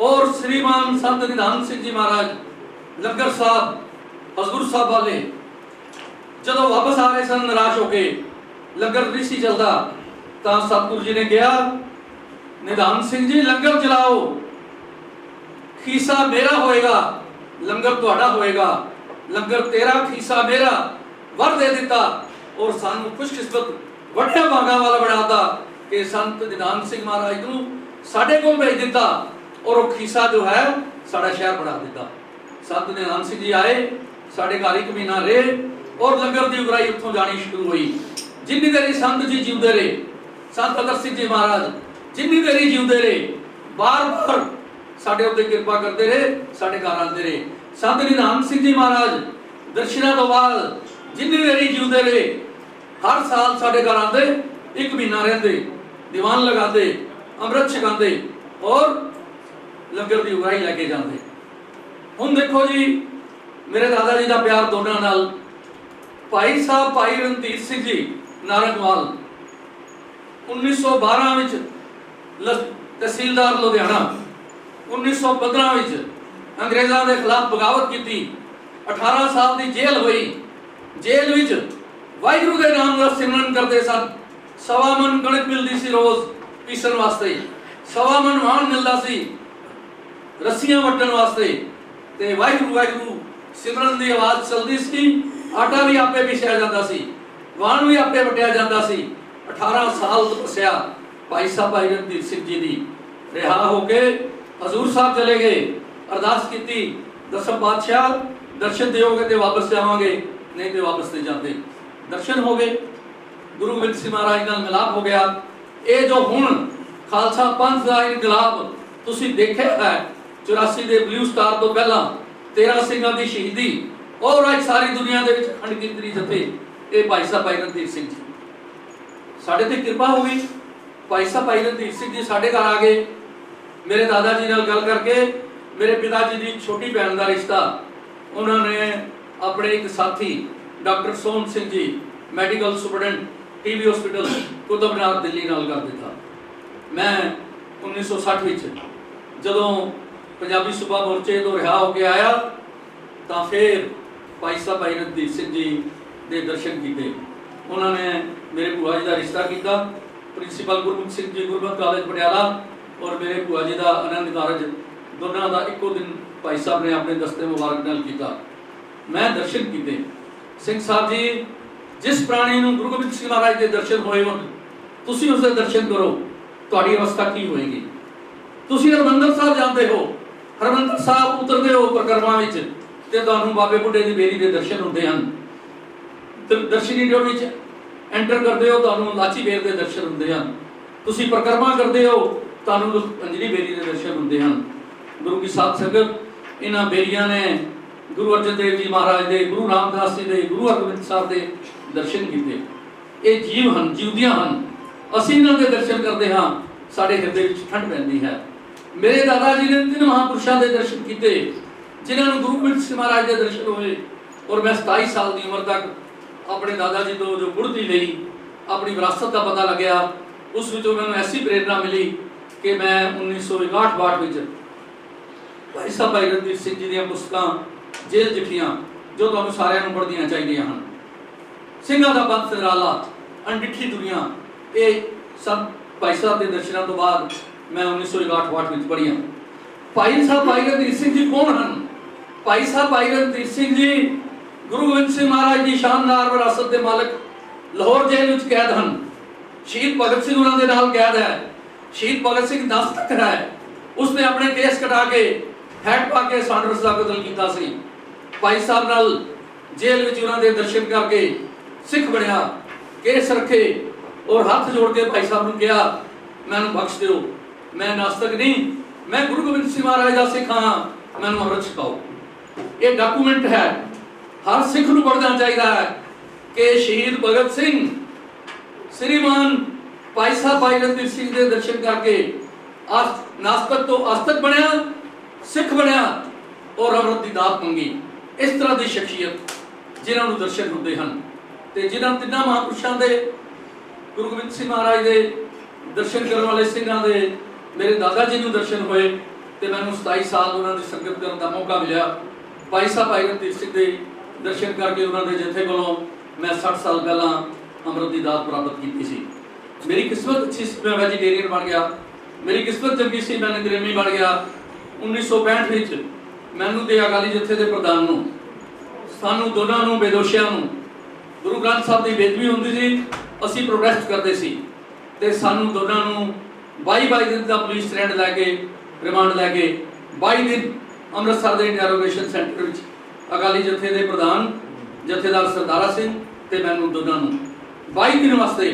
ਔਰ ਸ੍ਰੀਮਾਨ ਸੰਤ ਨਿਧਾਨ ਸਿੰਘ ਜੀ ਮਹਾਰਾਜ ਲੰਗਰ ਸਾਹਿਬ ਹਜ਼ੂਰ ਸਾਹਿਬ ਵਾਲੇ ਜਦੋਂ ਵਾਪਸ ਆ ਰਹੇ ਸਨ ਨਿਰਾਸ਼ ਹੋ ਕੇ, ਲੰਗਰ ਨਹੀਂ ਸੀ ਚੱਲਦਾ, ਤਾਂ ਸਤਿਗੁਰੂ ਜੀ ਨੇ ਕਿਹਾ, ਨਿਧਾਨ ਸਿੰਘ ਜੀ ਲੰਗਰ ਚਲਾਓ, ਖੀਸਾ ਮੇਰਾ ਹੋਏਗਾ, ਲੰਗਰ ਤੁਹਾਡਾ ਹੋਏਗਾ, ਲੰਗਰ ਤੇਰਾ ਖੀਸਾ ਮੇਰਾ, ਵਰ ਦੇ ਦਿੱਤਾ। ਔਰ ਸਾਨੂੰ ਖੁਸ਼ਕਿਸਮਤ ਵੱਡਿਆ ਭਾਗਾਂ ਵਾਲਾ ਬਣਾਤਾ ਕਿ ਸੰਤ ਨਿਧਾਨ ਸਿੰਘ ਮਹਾਰਾਜ ਨੂੰ ਸਾਡੇ ਕੋਲ ਭੇਜ ਦਿੱਤਾ ਔਰ ਉਹ ਖੀਸਾ ਜੋ ਹੈ ਸਾਡਾ ਸ਼ਹਿਰ ਬਣਾ ਦਿੱਤਾ। ਸੰਤ ਨਿਧਾਨ ਸਿੰਘ ਜੀ ਆਏ, ਸਾਡੇ ਘਰ ਇੱਕ ਮਹੀਨਾ ਰਹੇ ਔਰ ਲੰਗਰ ਦੀ ਉਗਰਾਈ ਉੱਥੋਂ ਜਾਣੀ ਸ਼ੁਰੂ ਹੋਈ। ਜਿੰਨੀ ਦੇਰੀ ਸੰਤ ਜੀ ਜਿਉਂਦੇ ਰਹੇ, ਸੰਤ ਦਤਰ ਸਿੰਘ ਜੀ ਮਹਾਰਾਜ ਜਿੰਨੀ ਦੇਰੀ ਜਿਉਂਦੇ ਰਹੇ, ਬਾਰ-ਬਾਰ ਸਾਡੇ ਉੱਤੇ ਕਿਰਪਾ ਕਰਦੇ ਰਹੇ, ਸਾਡੇ ਘਰ ਆਉਂਦੇ ਰਹੇ। ਸੰਤ ਨਿਧਾਨ ਸਿੰਘ ਜੀ ਮਹਾਰਾਜ ਦਰਸ਼ਨਾਂ ਤੋਂ ਬਾਅਦ ਜਿੰਨੀ ਦੇਰੀ ਜਿਉਂਦੇ ਰਹੇ, ਹਰ ਸਾਲ ਸਾਡੇ ਘਰ ਆਉਂਦੇ, ਇੱਕ ਮਹੀਨਾ ਰਹਿੰਦੇ, ਦੀਵਾਨ ਲਗਾਉਂਦੇ, ਅੰਮ੍ਰਿਤ ਛਕਾਉਂਦੇ ਔਰ ਲੰਗਰ ਦੀ ਉਗਰਾਈ ਲੈ ਕੇ ਜਾਂਦੇ। ਹੁਣ ਦੇਖੋ ਜੀ, ਮੇਰੇ ਦਾਦਾ ਜੀ ਦਾ ਪਿਆਰ ਦੋਨਾਂ ਨਾਲ। ਭਾਈ ਸਾਹਿਬ ਭਾਈ ਰਣਧੀਰ ਸਿੰਘ ਜੀ ਨਾਰੰਗਵਾਲ 1912 ਵਿੱਚ ਤਹਿਸੀਲਦਾਰ ਲੁਧਿਆਣਾ, 1915 ਵਿੱਚ ਅੰਗਰੇਜ਼ਾਂ ਦੇ ਖਿਲਾਫ ਬਗਾਵਤ ਕੀਤੀ, 18 ਸਾਲ ਦੀ ਜੇਲ੍ਹ ਹੋਈ। ਜੇਲ੍ਹ ਵਿੱਚ ਵਾਹਿਗੁਰੂ ਦੇ ਨਾਮ ਦਾ ਸਿਮਰਨ ਕਰਦੇ ਸਨ। 1.25 ਮਣ ਕਣਕ ਮਿਲਦੀ ਸੀ ਰੋਜ਼ ਪੀਸਣ ਵਾਸਤੇ, 1.25 ਮਣ ਵਾਣ ਮਿਲਦਾ ਸੀ ਰੱਸੀਆਂ ਵੱਟਣ ਵਾਸਤੇ, ਤੇ ਵਾਹਿਗੁਰੂ ਵਾਹਿਗੁਰੂ ਸਿਮਰਨ ਦੀ ਆਵਾਜ਼ ਚੱਲਦੀ ਸੀ। ਆਟਾ ਵੀ ਆਪੇ ਪੀਸਿਆ ਜਾਂਦਾ ਸੀ, ਵਾਣ ਵੀ ਆਪੇ ਵਟਿਆ ਜਾਂਦਾ ਸੀ। 18 ਸਾਲ ਤਪੱਸਿਆ ਭਾਈ ਸਾਹਿਬ ਭਾਈ ਰਣਧੀਰ ਸਿੰਘ ਜੀ ਦੀ। ਰਿਹਾ ਹੋ ਕੇ ਹਜ਼ੂਰ ਸਾਹਿਬ ਚਲੇ ਗਏ, ਅਰਦਾਸ ਕੀਤੀ, ਦਸਮ ਪਾਤਸ਼ਾਹ ਦਰਸ਼ਨ ਦਿਓਗੇ ਤੇ ਵਾਪਸ ਜਾਵਾਂਗੇ, ਨਹੀਂ ਤੇ ਵਾਪਸ ਨਹੀਂ ਜਾਂਦੇ। ਦਰਸ਼ਨ ਹੋ ਗਏ, ਗੁਰੂ ਗੋਬਿੰਦ ਸਿੰਘ ਮਹਾਰਾਜ ਨਾਲ ਮਿਲਾਪ ਹੋ ਗਿਆ। ਇਹ ਜੋ ਹੁਣ ਖਾਲਸਾ ਪੰਥ ਦਾ ਇਨਕਲਾਬ ਤੁਸੀਂ ਦੇਖਿਆ ਹੈ, 84 ਦੇ ਬਲੂ ਸਟਾਰ ਤੋਂ ਪਹਿਲਾਂ 13 ਸਿੰਘਾਂ ਦੀ ਸ਼ਹੀਦੀ ਔਰ ਅੱਜ ਸਾਰੀ ਦੁਨੀਆ ਦੇ ਵਿੱਚ ਅਖੰਡ ਕੀਰਤਨੀ ਜਥੇ, ਇਹ ਭਾਈ ਸਾਹਿਬ ਭਾਈ ਰਣਧੀਰ ਸਿੰਘ ਜੀ ਸਾਡੇ ਤੇ ਕਿਰਪਾ ਹੋ ਗਈ। ਭਾਈ ਸਾਹਿਬ ਭਾਈ ਰਣਧੀਰ ਸਿੰਘ ਜੀ ਸਾਡੇ ਘਰ ਆ ਗਏ। ਮੇਰੇ ਦਾਦਾ ਜੀ ਨਾਲ ਗੱਲ ਕਰਕੇ ਮੇਰੇ ਪਿਤਾ ਜੀ ਦੀ ਛੋਟੀ ਭੈਣ ਦਾ ਰਿਸ਼ਤਾ ਉਹਨਾਂ ਨੇ ਆਪਣੇ ਇੱਕ ਸਾਥੀ doctor Sohan Singh ji, medical superintendent TB hospital ਕੁਤਬਨਾਰ ਦਿੱਲੀ ਨਾਲ ਕਰ ਦਿੱਤਾ। ਮੈਂ 1960 ਵਿੱਚ ਜਦੋਂ ਪੰਜਾਬੀ ਸੂਬਾ ਮੋਰਚੇ ਤੋਂ ਰਿਹਾ ਹੋ ਕੇ ਆਇਆ ਤਾਂ ਫਿਰ ਭਾਈ ਸਾਹਿਬ ਭਾਈ ਰਣਧੀਰ ਸਿੰਘ ਜੀ ਦੇ ਦਰਸ਼ਨ ਕੀਤੇ। ਉਹਨਾਂ ਨੇ ਮੇਰੇ ਭੂਆ ਜੀ ਦਾ ਰਿਸ਼ਤਾ ਕੀਤਾ। ਪ੍ਰਿੰਸੀਪਲ ਗੁਰਮੁਖ ਸਿੰਘ ਜੀ ਗੁਰਮਤਿ ਕਾਲਜ ਪਟਿਆਲਾ ਔਰ ਮੇਰੇ ਭੂਆ ਜੀ ਦਾ ਆਨੰਦ ਕਾਰਜ ਦੋਨਾਂ ਦਾ ਇੱਕੋ ਦਿਨ ਭਾਈ ਸਾਹਿਬ ਨੇ ਆਪਣੇ ਦਸਤੇ ਮੁਬਾਰਕ ਨਾਲ ਕੀਤਾ। ਮੈਂ ਦਰਸ਼ਨ ਕੀਤੇ। ਸਿੰਘ ਸਾਹਿਬ ਜੀ, ਜਿਸ ਪ੍ਰਾਣੀ ਨੂੰ ਗੁਰੂ ਗੋਬਿੰਦ ਸਿੰਘ ਮਹਾਰਾਜ ਦੇ ਦਰਸ਼ਨ ਹੋਏ ਹੋਣ, ਤੁਸੀਂ ਉਸ ਦੇ ਦਰਸ਼ਨ ਕਰੋ, ਤੁਹਾਡੀ ਅਵਸਥਾ ਕੀ ਹੋਏਗੀ। ਤੁਸੀਂ ਹਰਿਮੰਦਰ ਸਾਹਿਬ ਜਾਂਦੇ ਹੋ, ਹਰਿਮੰਦਰ ਸਾਹਿਬ ਉਤਰਦੇ ਹੋ ਪ੍ਰਕਰਮਾਂ ਵਿੱਚ ਤੇ ਤੁਹਾਨੂੰ ਬਾਬੇ ਬੁੱਢੇ ਦੀ ਬੇਰੀ ਦੇ ਦਰਸ਼ਨ ਹੁੰਦੇ ਹਨ। ਤੇ ਦਰਸ਼ਨੀ ਡਿਓ ਵਿੱਚ ਐਂਟਰ ਕਰਦੇ ਹੋ, ਤੁਹਾਨੂੰ ਲਾਚੀ ਬੇਰ ਦੇ ਦਰਸ਼ਨ ਹੁੰਦੇ ਹਨ। ਤੁਸੀਂ ਪ੍ਰਕਰਮਾਂ ਕਰਦੇ ਹੋ, ਤੁਹਾਨੂੰ ਅੰਜਲੀ ਬੇਰੀ ਦੇ ਦਰਸ਼ਨ ਹੁੰਦੇ ਹਨ। ਗੁਰੂ ਕੀ ਸਾਧ ਸੰਗਤ, ਇਹਨਾਂ ਬੇਰੀਆਂ ਨੇ ਗੁਰੂ ਅਰਜਨ ਦੇਵ ਜੀ ਮਹਾਰਾਜ ਦੇ, ਗੁਰੂ ਰਾਮਦਾਸ ਜੀ ਦੇ, ਗੁਰੂ ਹਰਗੋਬਿੰਦ ਸਾਹਿਬ ਦੇ ਦਰਸ਼ਨ ਕੀਤੇ। ਇਹ ਜੀਵ ਹਨ, ਜਿਉਂਦੀਆਂ ਹਨ। ਅਸੀਂ ਇਹਨਾਂ ਦੇ ਦਰਸ਼ਨ ਕਰਦੇ ਹਾਂ, ਸਾਡੇ ਹਿਰਦੇ ਵਿੱਚ ਠੰਡ ਪੈਂਦੀ ਹੈ। ਮੇਰੇ ਦਾਦਾ ਜੀ ਨੇ 3 ਮਹਾਂਪੁਰਸ਼ਾਂ ਦੇ ਦਰਸ਼ਨ ਕੀਤੇ, ਜਿਨ੍ਹਾਂ ਨੂੰ ਗੁਰੂ ਗੋਬਿੰਦ ਸਿੰਘ ਮਹਾਰਾਜ ਦੇ ਦਰਸ਼ਨ ਹੋਏ। ਔਰ ਮੈਂ 27 ਸਾਲ ਦੀ ਉਮਰ ਤੱਕ ਆਪਣੇ ਦਾਦਾ ਜੀ ਤੋਂ ਜੋ ਗੁੜਤੀ ਲਈ, ਆਪਣੀ ਵਿਰਾਸਤ ਦਾ ਪਤਾ ਲੱਗਿਆ, ਉਸ ਵਿੱਚੋਂ ਮੈਨੂੰ ਐਸੀ ਪ੍ਰੇਰਨਾ ਮਿਲੀ ਕਿ ਮੈਂ 1961-62 ਵਿੱਚ ਭਾਈ ਸਾਹਿਬ ਭਾਈ ਰਣਜੀਤ ਸਿੰਘ ਜੀ ਦੀਆਂ ਪੁਸਤਕਾਂ ਜੇਲ੍ਹ ਚਿੱਠੀਆਂ, ਜੋ ਤੁਹਾਨੂੰ ਸਾਰਿਆਂ ਨੂੰ ਪੜ੍ਹਨੀਆਂ ਚਾਹੀਦੀਆਂ ਹਨ, ਸਿੰਘਾਂ ਦਾ ਬੰਦ ਸਰਾਲਾ, ਅਣਡਿੱਠੀ ਦੁਨੀਆ, ਇਹ ਸਭ ਭਾਈ ਸਾਹਿਬ ਦੇ ਦਰਸ਼ਨਾਂ ਤੋਂ ਬਾਅਦ ਮੈਂ 1961-62 ਵਿੱਚ ਪੜ੍ਹੀਆਂ। ਭਾਈ ਸਾਹਿਬ ਭਾਈ ਰਣਜੀਤ ਸਿੰਘ ਜੀ ਕੌਣ ਹਨ? ਭਾਈ ਸਾਹਿਬ ਭਾਈ ਰਣਜੀਤ ਸਿੰਘ ਜੀ ਗੁਰੂ ਗੋਬਿੰਦ ਸਿੰਘ ਮਹਾਰਾਜ ਦੀ ਸ਼ਾਨਦਾਰ ਵਿਰਾਸਤ ਦੇ ਮਾਲਕ, ਲਾਹੌਰ ਜੇਲ੍ਹ ਵਿੱਚ ਕੈਦ ਹਨ। ਸ਼ਹੀਦ ਭਗਤ ਸਿੰਘ ਉਹਨਾਂ ਦੇ ਨਾਲ ਕੈਦ ਹੈ। ਸ਼ਹੀਦ ਭਗਤ ਸਿੰਘ ਦਸਤਕ ਹੈ, ਉਸਨੇ ਆਪਣੇ ਕੇਸ ਕਟਾ ਕੇ ਹੈਟ ਪਾ ਕੇ ਸਾਂਡਰਸ ਦਾ ਕਤਲ ਕੀਤਾ ਸੀ। ਭਾਈ ਸਾਹਿਬ ਨਾਲ ਜੇਲ੍ਹ ਵਿੱਚ ਉਹਨਾਂ ਦੇ ਦਰਸ਼ਨ ਕਰਕੇ ਸਿੱਖ ਬਣਿਆ, ਕੇਸ ਰੱਖੇ ਔਰ ਹੱਥ ਜੋੜ ਕੇ ਭਾਈ ਸਾਹਿਬ ਨੂੰ ਕਿਹਾ, ਮੈਨੂੰ ਬਖਸ਼ ਦਿਓ, ਮੈਂ ਨਾਸਤਕ ਨਹੀਂ, ਮੈਂ ਗੁਰੂ ਗੋਬਿੰਦ ਸਿੰਘ ਮਹਾਰਾਜ ਦਾ ਸਿੱਖ ਹਾਂ, ਮੈਨੂੰ ਅੰਮ੍ਰਿਤ ਛਕਾਓ। ਇਹ ਡਾਕੂਮੈਂਟ ਹੈ, ਹਰ ਸਿੱਖ ਨੂੰ ਪੜ੍ਹਨਾ ਚਾਹੀਦਾ ਹੈ ਕਿ ਸ਼ਹੀਦ ਭਗਤ ਸਿੰਘ ਸ੍ਰੀਮਾਨ ਭਾਈ ਸਾਹਿਬ ਭਾਈ ਰਣਜੀਤ ਸਿੰਘ ਦੇ ਦਰਸ਼ਨ ਕਰਕੇ ਨਾਸਤਕ ਤੋਂ ਆਸਤਕ ਬਣਿਆ, ਸਿੱਖ ਬਣਿਆ ਔਰ ਅੰਮ੍ਰਿਤ ਦੀ ਦਾਤ ਮੰਗੀ। ਇਸ ਤਰ੍ਹਾਂ ਦੀ ਸ਼ਖਸੀਅਤ ਜਿਨ੍ਹਾਂ ਨੂੰ ਦਰਸ਼ਨ ਹੁੰਦੇ ਹਨ, ਤੇ ਜਿਨ੍ਹਾਂ 3 ਮਹਾਂਪੁਰਸ਼ਾਂ ਦੇ, ਗੁਰੂ ਗੋਬਿੰਦ ਸਿੰਘ ਮਹਾਰਾਜ ਦੇ ਦਰਸ਼ਨ ਕਰਨ ਵਾਲੇ ਸਿੰਘਾਂ ਦੇ ਮੇਰੇ ਦਾਦਾ ਜੀ ਨੂੰ ਦਰਸ਼ਨ ਹੋਏ ਤੇ ਮੈਨੂੰ 27 ਸਾਲ ਉਹਨਾਂ ਦੀ ਸੰਗਤ ਕਰਨ ਦਾ ਮੌਕਾ ਮਿਲਿਆ। ਭਾਈ ਸਾਹਿਬ ਭਾਈ ਰਣਜੀਤ ਸਿੰਘ ਦੇ ਦਰਸ਼ਨ ਕਰਕੇ ਉਹਨਾਂ ਦੇ ਜਥੇ ਕੋਲੋਂ ਮੈਂ 60 ਸਾਲ ਪਹਿਲਾਂ ਅੰਮ੍ਰਿਤ ਦੀ ਦਾਤ ਪ੍ਰਾਪਤ ਕੀਤੀ ਸੀ। ਮੇਰੀ ਕਿਸਮਤ ਅੱਛੀ ਸੀ, ਮੈਂ ਵੈਜੀਟੇਰੀਅਨ ਬਣ ਗਿਆ। ਮੇਰੀ ਕਿਸਮਤ ਚੰਗੀ ਸੀ, ਮੈਂ ਨਿਗਰਾਨੀ ਬਣ ਗਿਆ। 1965 ਵਿੱਚ ਮੈਨੂੰ ਤੇ ਅਕਾਲੀ ਜਥੇ ਦੇ ਪ੍ਰਧਾਨ ਨੂੰ, ਸਾਨੂੰ ਦੋਨਾਂ ਨੂੰ, ਬੇਦੋਸ਼ਿਆਂ ਨੂੰ, ਗੁਰੂ ਗ੍ਰੰਥ ਸਾਹਿਬ ਦੀ ਬੇਦਬੀ ਹੁੰਦੀ ਸੀ, ਅਸੀਂ ਪ੍ਰੋਟੈਸਟ ਕਰਦੇ ਸੀ ਤੇ ਸਾਨੂੰ ਦੋਨਾਂ ਨੂੰ 22 ਦਿਨ ਦਾ ਪੁਲਿਸ ਸਟੈਂਡ ਲੈ ਕੇ, ਰਿਮਾਂਡ ਲੈ ਕੇ 22 ਦਿਨ ਅੰਮ੍ਰਿਤਸਰ ਦੇ ਇੰਟਰੋਗੇਸ਼ਨ ਸੈਂਟਰ ਵਿੱਚ ਅਕਾਲੀ ਜਥੇ ਦੇ ਪ੍ਰਧਾਨ ਜਥੇਦਾਰ ਸਰਦਾਰਾ ਸਿੰਘ ਤੇ ਮੈਨੂੰ ਦੋਨਾਂ ਨੂੰ 22 ਦਿਨ ਵਾਸਤੇ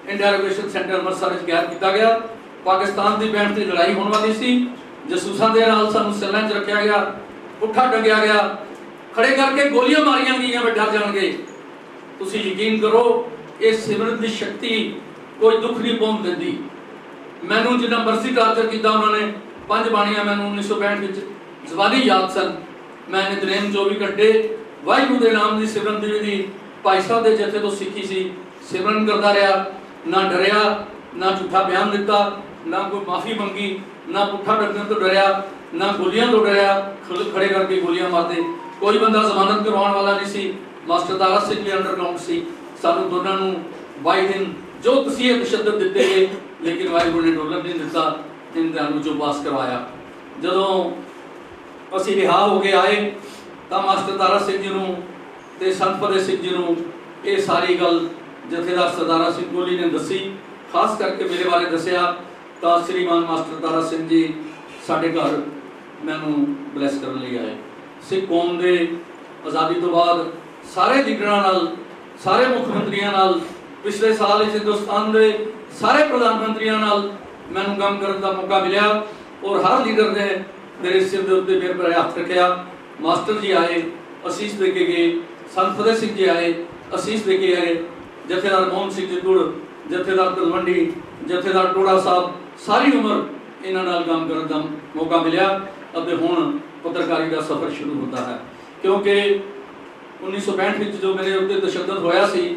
ਇੰਟਰੋਗੇਸ਼ਨ ਸੈਂਟਰ ਅੰਮ੍ਰਿਤਸਰ ਵਿੱਚ ਕੈਦ ਕੀਤਾ ਗਿਆ। ਪਾਕਿਸਤਾਨ ਦੀ ਬੈਂਟ ਦੀ ਲੜਾਈ ਹੋਣ ਵਾਲੀ ਸੀ, ਜਸੂਸਾਂ ਦੇ ਨਾਲ ਸਾਨੂੰ ਸੈੱਲਾਂ 'ਚ ਰੱਖਿਆ ਗਿਆ, ਪੁੱਠਾ ਟੰਗਿਆ ਗਿਆ, ਖੜੇ ਕਰਕੇ ਗੋਲੀਆਂ ਮਾਰੀਆਂ ਗਈਆਂ, ਵੀ ਡਰ ਜਾਣਗੇ। ਤੁਸੀਂ ਯਕੀਨ ਕਰੋ, ਇਹ ਸਿਮਰਨ ਦੀ ਸ਼ਕਤੀ ਕੋਈ ਦੁੱਖ ਨਹੀਂ ਪਹੁੰਚ ਦਿੰਦੀ। ਮੈਨੂੰ ਜਿੰਨਾ ਮਰਜ਼ੀ ਟਾਰਚਰ ਕੀਤਾ ਉਹਨਾਂ ਨੇ, 5 ਬਾਣੀਆਂ ਮੈਨੂੰ 1965 ਵਿੱਚ ਜ਼ਬਾਨੀ ਯਾਦ ਸਨ। ਮੈਂ ਨਿਤਨੇਮ 24 ਘੰਟੇ ਵਾਹਿਗੁਰੂ ਦੇ ਨਾਮ ਦੀ ਸਿਮਰਨ ਦੀ ਵਿਧੀ ਭਾਈ ਸਾਹਿਬ ਦੇ ਜਥੇ ਤੋਂ ਸਿੱਖੀ ਸੀ। ਸਿਮਰਨ ਕਰਦਾ ਰਿਹਾ, ਨਾ ਡਰਿਆ, ਨਾ ਝੂਠਾ ਬਿਆਨ ਦਿੱਤਾ, ਨਾ ਕੋਈ ਮਾਫੀ ਮੰਗੀ, ਨਾ ਪੁੱਠਾ ਡਰਨ ਤੋਂ ਡਰਿਆ, ਨਾ ਗੋਲੀਆਂ ਤੋਂ ਡਰਿਆ। ਖੜੇ ਕਰਕੇ ਗੋਲੀਆਂ ਮਾਰਦੇ, ਕੋਈ ਬੰਦਾ ਜ਼ਮਾਨਤ ਕਰਵਾਉਣ ਵਾਲਾ ਨਹੀਂ ਸੀ। ਮਾਸਟਰ ਦਾਰਾ ਸਿੰਘ ਵੀ ਅੰਡਰਗਰਾਉਂਡ ਸੀ। ਸਾਨੂੰ ਦੋਨਾਂ ਨੂੰ 22 ਦਿਨ ਜੋ ਤੁਸੀਂ ਤਸ਼ੱਦਦ ਦਿੱਤੇ ਗਏ, ਲੇਕਿਨ ਵਾਹਿਗੁਰੂ ਨੇ ਡੋਲਰ ਨਹੀਂ ਦਿੱਤਾ, ਇਮਤਿਹਾਨ ਵਿੱਚੋਂ ਪਾਸ ਕਰਵਾਇਆ। ਜਦੋਂ ਅਸੀਂ ਰਿਹਾ ਹੋ ਕੇ ਆਏ ਤਾਂ ਮਾਸਟਰ ਦਾਰਾ ਸਿੰਘ ਜੀ ਨੂੰ ਤੇ ਸੰਤ ਫਤਿਹ ਸਿੰਘ ਜੀ ਨੂੰ ਇਹ ਸਾਰੀ ਗੱਲ ਜਥੇਦਾਰ ਸਰਦਾਰਾ ਸਿੰਘ ਕੋਹਲੀ ਨੇ ਦੱਸੀ, ਖਾਸ ਕਰਕੇ ਮੇਰੇ ਬਾਰੇ ਦੱਸਿਆ ਤਾਂ ਸ੍ਰੀਮਾਨ ਮਾਸਟਰ ਦਾਰਾ ਸਿੰਘ ਜੀ ਸਾਡੇ ਘਰ ਮੈਨੂੰ ਬਲੈਸ ਕਰਨ ਲਈ ਆਏ। ਸਿੱਖ ਕੌਮ ਦੇ ਆਜ਼ਾਦੀ ਤੋਂ ਬਾਅਦ ਸਾਰੇ ਲੀਡਰਾਂ ਨਾਲ, ਸਾਰੇ ਮੁੱਖ ਮੰਤਰੀਆਂ ਨਾਲ, ਪਿਛਲੇ ਸਾਲ ਵਿੱਚ ਹਿੰਦੁਸਤਾਨ ਦੇ ਸਾਰੇ ਪ੍ਰਧਾਨ ਮੰਤਰੀਆਂ ਨਾਲ ਮੈਨੂੰ ਕੰਮ ਕਰਨ ਦਾ ਮੌਕਾ ਮਿਲਿਆ ਔਰ ਹਰ ਲੀਡਰ ਨੇ ਮੇਰੇ ਸਿਰ ਦੇ ਉੱਤੇ ਮੇਰੇ ਪਰ ਹੱਥ ਰੱਖਿਆ। ਮਾਸਟਰ ਜੀ ਆਏ, ਅਸੀਸ ਦੇ ਕੇ ਗਏ, ਸੰਤ ਫਤਿਹ ਸਿੰਘ ਜੀ ਆਏ, ਅਸੀਸ ਦੇ ਕੇ ਗਏ, ਜਥੇਦਾਰ ਮੋਹਨ ਸਿੰਘ ਜੀ ਤੁੜ, ਜਥੇਦਾਰ ਤਲਵੰਡੀ, ਜਥੇਦਾਰ ਟੋੜਾ ਸਾਹਿਬ, ਸਾਰੀ ਉਮਰ ਇਹਨਾਂ ਨਾਲ ਕੰਮ ਕਰਨ ਦਾ ਮੌਕਾ ਮਿਲਿਆ। ਅਤੇ ਹੁਣ ਪੱਤਰਕਾਰੀ ਦਾ ਸਫ਼ਰ ਸ਼ੁਰੂ ਹੁੰਦਾ ਹੈ, ਕਿਉਂਕਿ 1965 ਵਿੱਚ ਜੋ ਮੇਰੇ ਉੱਤੇ ਤਸ਼ੱਦਦ ਹੋਇਆ ਸੀ,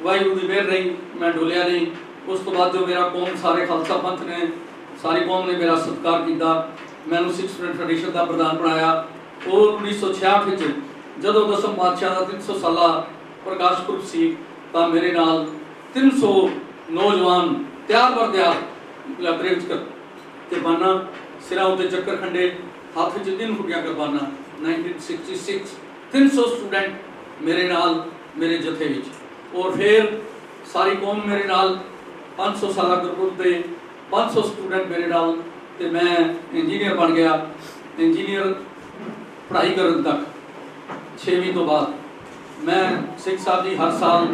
ਵਾਹਿਗੁਰੂ ਦੀ ਮਿਹਰ ਰਹੀ, ਮੈਂ ਡੋਲਿਆ ਨਹੀਂ। ਉਸ ਤੋਂ ਬਾਅਦ ਜੋ ਮੇਰਾ ਕੌਮ, ਸਾਰੇ ਖਾਲਸਾ ਪੰਥ ਨੇ, ਸਾਰੀ ਕੌਮ ਨੇ ਮੇਰਾ ਸਤਿਕਾਰ ਕੀਤਾ, ਮੈਨੂੰ ਸਿੱਖ ਸਟੂਡੈਂਟ ਫੈਡਰੇਸ਼ਨ ਦਾ ਪ੍ਰਧਾਨ ਬਣਾਇਆ। ਔਰ 1966 ਵਿੱਚ ਜਦੋਂ ਦਸਮ ਪਾਤਸ਼ਾਹ ਦਾ 300 ਸਾਲਾ ਪ੍ਰਕਾਸ਼ ਪੁਰਬ ਸੀ ਤਾਂ ਮੇਰੇ ਨਾਲ 300 ਨੌਜਵਾਨ ਤਿਆਰ ਬਰ ਤਿਆਰ ਯਾਤਰੀ ਵਿੱਚ ਕੁਰਬਾਨਾ, ਸਿਰਾਂ ਉੱਤੇ ਚੱਕਰ ਖੰਡੇ, ਹੱਥ ਵਿੱਚ 3 ਫੁੱਟੀਆਂ ਕੁਰਬਾਨਾ। 1966 300 ਸਟੂਡੈਂਟ ਮੇਰੇ ਨਾਲ, ਮੇਰੇ ਜਥੇ ਵਿੱਚ। ਔਰ ਫਿਰ ਸਾਰੀ ਕੌਮ ਮੇਰੇ ਨਾਲ 500 ਸਾਲਾ ਗੁਰਪੁਰਬ ਤੇ 500 ਸਟੂਡੈਂਟ ਮੇਰੇ ਨਾਲ ਤੇ ਮੈਂ ਇੰਜੀਨੀਅਰ ਬਣ ਗਿਆ। ਇੰਜੀਨੀਅਰ ਪੜ੍ਹਾਈ ਕਰਨ ਤੱਕ 6ਵੀਂ ਤੋਂ ਬਾਅਦ ਮੈਂ ਸਿੱਖ ਸਾਹਿਬ ਦੀ ਹਰ ਸਾਲ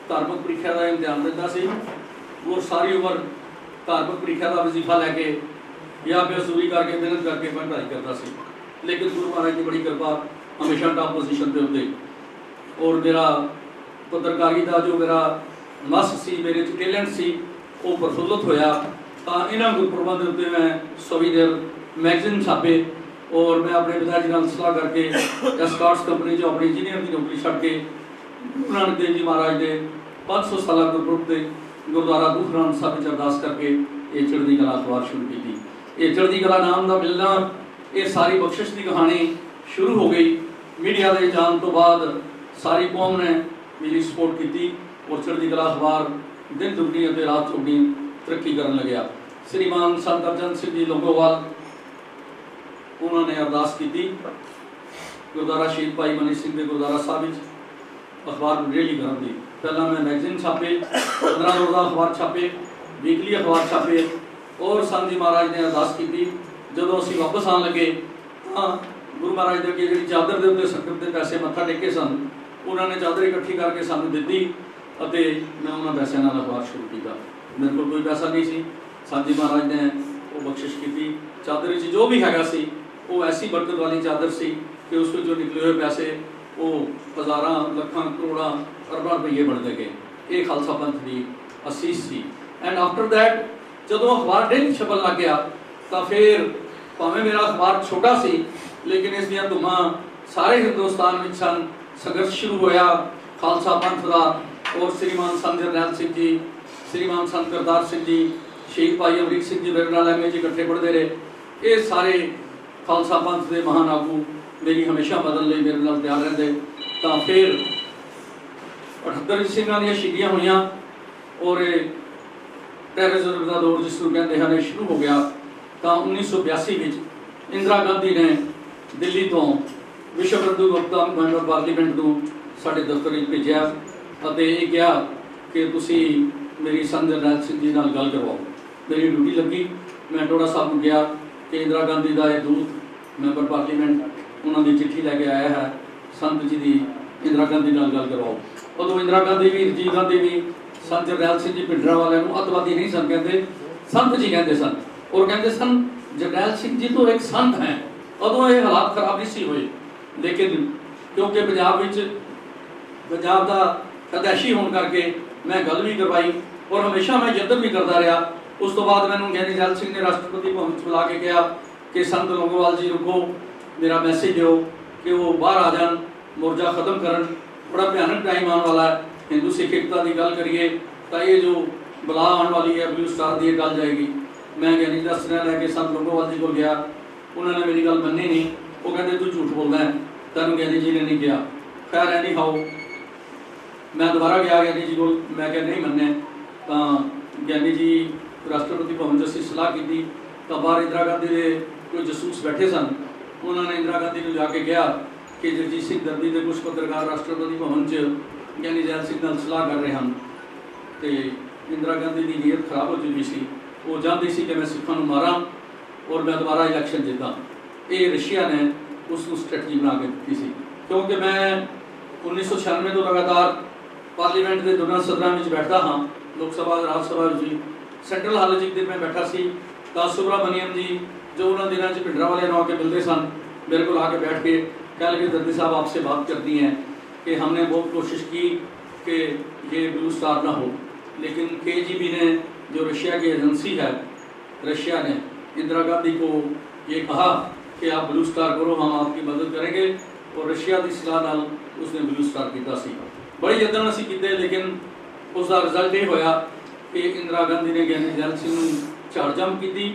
ਧਾਰਮਿਕ ਪ੍ਰੀਖਿਆ ਦਾ ਇਮਤਿਹਾਨ ਦਿੰਦਾ ਸੀ ਔਰ ਸਾਰੀ ਉਮਰ ਧਾਰਮਿਕ ਪ੍ਰੀਖਿਆ ਦਾ ਵਜ਼ੀਫਾ ਲੈ ਕੇ ਜਾਂ ਬੇਸੂਰੀ ਕਰਕੇ ਮਿਹਨਤ ਕਰਕੇ ਮੈਂ ਪੜ੍ਹਾਈ ਕਰਦਾ ਸੀ। ਲੇਕਿਨ ਗੁਰੂ ਮਹਾਰਾਜ ਦੀ ਬੜੀ ਕਿਰਪਾ, ਹਮੇਸ਼ਾ ਟਾਪ ਪੋਜੀਸ਼ਨ ਤੇ ਹੁੰਦੇ ਔਰ ਮੇਰਾ ਪੱਤਰਕਾਰੀ ਦਾ ਜੋ ਮੇਰਾ ਨਸ ਸੀ, ਮੇਰੇ 'ਚ ਟੈਲੈਂਟ ਸੀ, ਉਹ ਪ੍ਰਫੁੱਲਤ ਹੋਇਆ। ਤਾਂ ਇਹਨਾਂ ਗੁਰਪੁਰਬਾਂ ਦੇ ਉੱਤੇ ਮੈਂ ਸਵੀ ਦੇਰ ਮੈਗਜ਼ੀਨ ਛਾਪੇ ਔਰ ਮੈਂ ਆਪਣੇ ਪਿਤਾ ਜੀ ਨਾਲ ਸਲਾਹ ਕਰਕੇ ਐਸਕਾਰਟਸ ਕੰਪਨੀ 'ਚ ਆਪਣੀ ਇੰਜੀਨੀਅਰ ਦੀ ਨੌਕਰੀ ਛੱਡ ਕੇ ਗੁਰੂ ਨਾਨਕ ਦੇਵ ਜੀ ਮਹਾਰਾਜ ਦੇ 500 ਸਾਲਾ ਗੁਰਪੁਰਬ ਤੇ ਗੁਰਦੁਆਰਾ ਦੁੱਖ ਨਿਵਾਰਨ ਸਾਹਿਬ ਵਿੱਚ ਅਰਦਾਸ ਕਰਕੇ ਇਹ ਚੜ੍ਹਦੀ ਕਲਾ ਅਖਬਾਰ ਸ਼ੁਰੂ ਕੀਤੀ। ਇਹ ਚੜ੍ਹਦੀ ਕਲਾ ਨਾਮ ਦਾ ਮਿਲਣਾ, ਇਹ ਸਾਰੀ ਬਖਸ਼ਿਸ਼ ਦੀ ਕਹਾਣੀ ਸ਼ੁਰੂ ਹੋ ਗਈ। ਮੀਡੀਆ ਦੇ ਜਾਣ ਤੋਂ ਬਾਅਦ ਸਾਰੀ ਕੌਮ ਨੇ ਮੇਰੀ ਸਪੋਰਟ ਕੀਤੀ ਔਰ ਚੜ੍ਹਦੀ ਕਲਾ ਅਖਬਾਰ ਦਿਨ ਦੁਗਣੀ ਅਤੇ ਰਾਤ ਚੌਗੁਣੀ ਤਰੱਕੀ ਕਰਨ ਲੱਗਿਆ। ਸ਼੍ਰੀਮਾਨ ਸੰਤ ਅਰਜਨ ਸਿੰਘ ਜੀ ਲੌਂਗੋਵਾਲ, ਉਹਨਾਂ ਨੇ ਅਰਦਾਸ ਕੀਤੀ ਗੁਰਦੁਆਰਾ ਸ਼ਹੀਦ ਭਾਈ ਮਨੀ ਸਿੰਘ ਦੇ ਗੁਰਦੁਆਰਾ ਸਾਹਿਬ ਵਿੱਚ ਅਖਬਾਰ ਨੂੰ ਰੇਲੀ ਕਰਨ ਦੀ। ਪਹਿਲਾਂ ਮੈਂ ਮੈਗਜ਼ੀਨ ਛਾਪੇ, 15 ਰੋਜ਼ਾ ਅਖਬਾਰ ਛਾਪੇ, ਵੀਕਲੀ ਅਖਬਾਰ ਛਾਪੇ ਔਰ ਸੰਤ ਜੀ ਮਹਾਰਾਜ ਨੇ ਅਰਦਾਸ ਕੀਤੀ। ਜਦੋਂ ਅਸੀਂ ਵਾਪਸ ਆਉਣ ਲੱਗੇ ਤਾਂ ਗੁਰੂ ਮਹਾਰਾਜ ਦੇ ਅੱਗੇ ਜਿਹੜੀ ਚਾਦਰ ਦੇ ਉੱਤੇ ਸੰਗਤ ਦੇ ਪੈਸੇ ਮੱਥਾ ਟੇਕੇ ਸਨ, ਉਹਨਾਂ ਨੇ ਚਾਦਰ ਇਕੱਠੀ ਕਰਕੇ ਸਾਨੂੰ ਦਿੱਤੀ ਅਤੇ ਮੈਂ ਉਹਨਾਂ ਪੈਸਿਆਂ ਨਾਲ ਅਖਬਾਰ ਸ਼ੁਰੂ ਕੀਤਾ। ਮੇਰੇ ਕੋਲ ਕੋਈ ਪੈਸਾ ਨਹੀਂ ਸੀ, ਸੰਤ ਜੀ ਮਹਾਰਾਜ ਨੇ ਉਹ ਬਖਸ਼ਿਸ਼ ਕੀਤੀ। ਚਾਦਰ ਵਿੱਚ ਜੋ ਵੀ ਹੈਗਾ ਸੀ ਉਹ ਐਸੀ ਬਰਕਤ ਵਾਲੀ ਚਾਦਰ ਸੀ ਕਿ ਉਸ ਵਿੱਚੋਂ ਨਿਕਲੇ ਹੋਏ ਪੈਸੇ ਉਹ ਹਜ਼ਾਰਾਂ, ਲੱਖਾਂ, ਕਰੋੜਾਂ, ਅਰਬਾਂ ਰੁਪਈਏ ਬਣਦੇ ਗਏ। ਇਹ ਖਾਲਸਾ ਪੰਥ ਦੀ ਅਸੀਸ ਸੀ। ਐਂਡ ਆਫਟਰ ਦੈਟ ਜਦੋਂ ਅਖਬਾਰ ਡੇਲੀ ਛਪਣ ਲੱਗ ਗਿਆ ਤਾਂ ਫਿਰ ਭਾਵੇਂ ਮੇਰਾ ਅਖਬਾਰ ਛੋਟਾ ਸੀ ਲੇਕਿਨ ਇਸ ਦੀਆਂ ਧੁੰਮਾਂ ਸਾਰੇ ਹਿੰਦੁਸਤਾਨ ਵਿੱਚ ਸਨ। ਸੰਘਰਸ਼ ਸ਼ੁਰੂ ਹੋਇਆ ਖਾਲਸਾ ਪੰਥ ਦਾ ਔਰ ਸ਼੍ਰੀਮਾਨ ਸੰਤ ਜਰਨੈਲ ਸਿੰਘ ਜੀ, ਸ਼੍ਰੀਮਾਨ ਸੰਤ ਕਰਤਾਰ ਸਿੰਘ ਜੀ, ਸ਼ਹੀਦ ਭਾਈ ਅਮਰੀਕ ਸਿੰਘ ਜੀ ਮੇਰੇ ਨਾਲ ਐਮਏ 'ਚ ਇਕੱਠੇ ਪੜ੍ਹਦੇ ਰਹੇ। ਇਹ ਸਾਰੇ ਖਾਲਸਾ ਪੰਥ ਦੇ ਮਹਾਨ ਆਗੂ ਮੇਰੀ ਹਮੇਸ਼ਾ ਮਦਦ ਲਈ ਮੇਰੇ ਨਾਲ ਤਿਆਰ ਰਹਿੰਦੇ। ਤਾਂ ਫਿਰ 78 ਸਿੰਘਾਂ ਦੀਆਂ ਸ਼ਹੀਦੀਆਂ ਹੋਈਆਂ ਔਰ ਟੈਰਰਿਜ਼ਮ ਦਾ ਦੌਰ ਜਿਸ ਨੂੰ ਕਹਿੰਦੇ ਹਨ ਸ਼ੁਰੂ ਹੋ ਗਿਆ। ਤਾਂ 1982 ਵਿੱਚ ਇੰਦਰਾ ਗਾਂਧੀ ਨੇ ਦਿੱਲੀ ਤੋਂ ਵਿਸ਼ਵ ਹਿੰਦੂ ਵਕਤਾ ਮੈਂਬਰ ਪਾਰਲੀਮੈਂਟ ਨੂੰ ਸਾਡੇ ਦਫ਼ਤਰ ਵਿੱਚ ਭੇਜਿਆ ਅਤੇ ਇਹ ਕਿਹਾ ਕਿ ਤੁਸੀਂ ਮੇਰੀ ਸੰਤ ਜਰਨੈਲ ਸਿੰਘ ਜੀ ਨਾਲ ਗੱਲ ਕਰਵਾਓ। ਮੇਰੀ ਡਿਊਟੀ ਲੱਗੀ। ਮੈਂ ਟੋੜਾ ਸਾਹਿਬ ਨੂੰ ਗਿਆ ਕਿ ਇੰਦਰਾ ਗਾਂਧੀ ਦਾ ਇਹ ਦੂਤ ਮੈਂਬਰ ਪਾਰਲੀਮੈਂਟ ਉਹਨਾਂ ਦੀ ਚਿੱਠੀ ਲੈ ਕੇ ਆਇਆ ਹੈ, ਸੰਤ ਜੀ ਦੀ ਇੰਦਰਾ ਗਾਂਧੀ ਨਾਲ ਗੱਲ ਕਰਵਾਓ। ਉਦੋਂ ਇੰਦਰਾ ਗਾਂਧੀ ਵੀ, ਰਾਜੀਵ ਗਾਂਧੀ ਵੀ ਸੰਤ ਜਰਨੈਲ ਸਿੰਘ ਜੀ ਭਿੰਡਰਾਂ ਵਾਲਿਆਂ ਨੂੰ ਅੱਤਵਾਦੀ ਨਹੀਂ ਸਨ ਕਹਿੰਦੇ, ਸੰਤ ਜੀ ਕਹਿੰਦੇ ਸਨ ਔਰ ਕਹਿੰਦੇ ਸਨ ਜਰਨੈਲ ਸਿੰਘ ਜੀ ਤੋਂ ਇੱਕ ਸੰਤ ਹੈ। ਉਦੋਂ ਇਹ ਹਾਲਾਤ ਖਰਾਬ ਨਹੀਂ ਸੀ ਹੋਏ ਲੇਕਿਨ ਕਿਉਂਕਿ ਪੰਜਾਬ ਦਾ ਅਧੈਸ਼ੀ ਹੋਣ ਕਰਕੇ ਮੈਂ ਗੱਲ ਵੀ ਕਰਵਾਈ ਔਰ ਹਮੇਸ਼ਾ ਮੈਂ ਯਤਨ ਵੀ ਕਰਦਾ ਰਿਹਾ। ਉਸ ਤੋਂ ਬਾਅਦ ਮੈਨੂੰ ਗਿਆਨੀ ਜੈਲ ਸਿੰਘ ਨੇ ਰਾਸ਼ਟਰਪਤੀ ਭਵਨ 'ਚ ਬੁਲਾ ਕੇ ਕਿਹਾ ਕਿ ਸੰਤ ਲੌਂਗੋਵਾਲ ਜੀ ਰੁਕੋ, ਮੇਰਾ ਮੈਸੇਜ ਦਿਓ ਕਿ ਉਹ ਬਾਹਰ ਆ ਜਾਣ, ਮੁਰਜਾ ਖਤਮ ਕਰਨ। ਬੜਾ ਭਿਆਨਕ ਟਾਈਮ ਆਉਣ ਵਾਲਾ ਹੈ। ਹਿੰਦੂ ਸਿੱਖ ਏਕਤਾ ਦੀ ਗੱਲ ਕਰੀਏ ਤਾਂ ਇਹ ਜੋ ਬਲਾ ਆਉਣ ਵਾਲੀ ਹੈ ਬਲੂ ਸਟਾਰ ਦੀ ਇਹ ਗੱਲ ਜਾਏਗੀ। ਮੈਂ ਗਿਆਨੀ ਦਾ ਸਨੇਹਾ ਲੈ ਕੇ ਸੰਤ ਲੌਂਗੋਵਾਲ ਜੀ ਕੋਲ ਗਿਆ। ਉਹਨਾਂ ਨੇ ਮੇਰੀ ਗੱਲ ਮੰਨੀ ਨਹੀਂ। ਉਹ ਕਹਿੰਦੇ ਤੂੰ ਝੂਠ ਬੋਲਦਾ ਹੈ, ਤੈਨੂੰ ਗਿਆਨੀ ਜੀ ਨੇ ਨਹੀਂ ਕਿਹਾ। ਖੈਰ ਐਨੀ ਹਾਓ ਮੈਂ ਦੁਬਾਰਾ ਗਿਆ ਗਿਆਨੀ ਜੀ ਕੋਲ। ਮੈਂ ਕਿਹਾ ਨਹੀਂ ਮੰਨੇ। ਤਾਂ ਗਿਆਨੀ ਜੀ ਰਾਸ਼ਟਰਪਤੀ ਭਵਨ 'ਚ ਅਸੀਂ ਸਲਾਹ ਕੀਤੀ ਤਾਂ ਬਾਹਰ ਇੰਦਰਾ ਗਾਂਧੀ ਦੇ ਕੋਈ ਜਸੂਸ ਬੈਠੇ ਸਨ। ਉਹਨਾਂ ਨੇ ਇੰਦਰਾ ਗਾਂਧੀ ਨੂੰ ਜਾ ਕੇ ਕਿਹਾ ਕਿ ਜਗਜੀਤ ਸਿੰਘ ਦਰਦੀ ਦੇ ਕੁਝ ਪੱਤਰਕਾਰ ਰਾਸ਼ਟਰਪਤੀ ਭਵਨ 'ਚ ਗਿਆਨੀ ਜੈਲ ਸਿੰਘ ਨਾਲ ਸਲਾਹ ਕਰ ਰਹੇ ਹਨ। ਤੇ ਇੰਦਰਾ ਗਾਂਧੀ ਦੀ ਨੀਅਤ ਖਰਾਬ ਹੋ ਚੁੱਕੀ ਸੀ। ਉਹ ਚਾਹੁੰਦੀ ਸੀ ਕਿ ਮੈਂ ਸਿੱਖਾਂ ਨੂੰ ਮਾਰਾਂ ਔਰ ਮੈਂ ਦੁਬਾਰਾ ਇਲੈਕਸ਼ਨ ਜਿੱਤਾਂ। ਇਹ ਰਸ਼ੀਆ ਨੇ ਉਸ ਨੂੰ ਸਟ੍ਰੈਟਜੀ ਬਣਾ ਕੇ ਦਿੱਤੀ ਸੀ ਕਿਉਂਕਿ ਮੈਂ 1996 ਤੋਂ ਲਗਾਤਾਰ ਪਾਰਲੀਮੈਂਟ ਦੇ ਦੋਨਾਂ ਸਦਨਾਂ ਵਿੱਚ ਬੈਠਦਾ ਹਾਂ, ਲੋਕ ਸਭਾ ਰਾਜ ਸਭਾ ਵਿੱਚ ਵੀ। ਸੈਂਟਰਲ ਹਾਲ 'ਚ ਇੱਕ ਦਿਨ ਮੈਂ ਬੈਠਾ ਸੀ ਤਾਂ ਸੁਬਰਾਮਨੀਅਮ ਜੀ ਜੋ ਉਹਨਾਂ ਦਿਨਾਂ 'ਚ ਭਿੰਡਰਾਂ ਵਾਲਿਆਂ ਨੂੰ ਆ ਕੇ ਮਿਲਦੇ ਸਨ, मेरे को आके बैठ के कह लगे दर्दी साहब आपसे बात करती हैं कि हमने बहुत कोशिश की कि ये ब्लू स्टार ना हो, लेकिन KGB ने जो रशिया की एजेंसी है, रशिया ने इंदिरा गांधी को ये कहा कि आप ब्लू स्टार करो, हम आपकी मदद करेंगे। और रशिया की सलाह नाल उसने ब्लू स्टार किया सी। बड़े यतन असीं कीते लेकिन उसका रिजल्ट ये होया कि इंदिरा गांधी ने ज्ञानी जैल सिंह नूं झाड़-झंप की।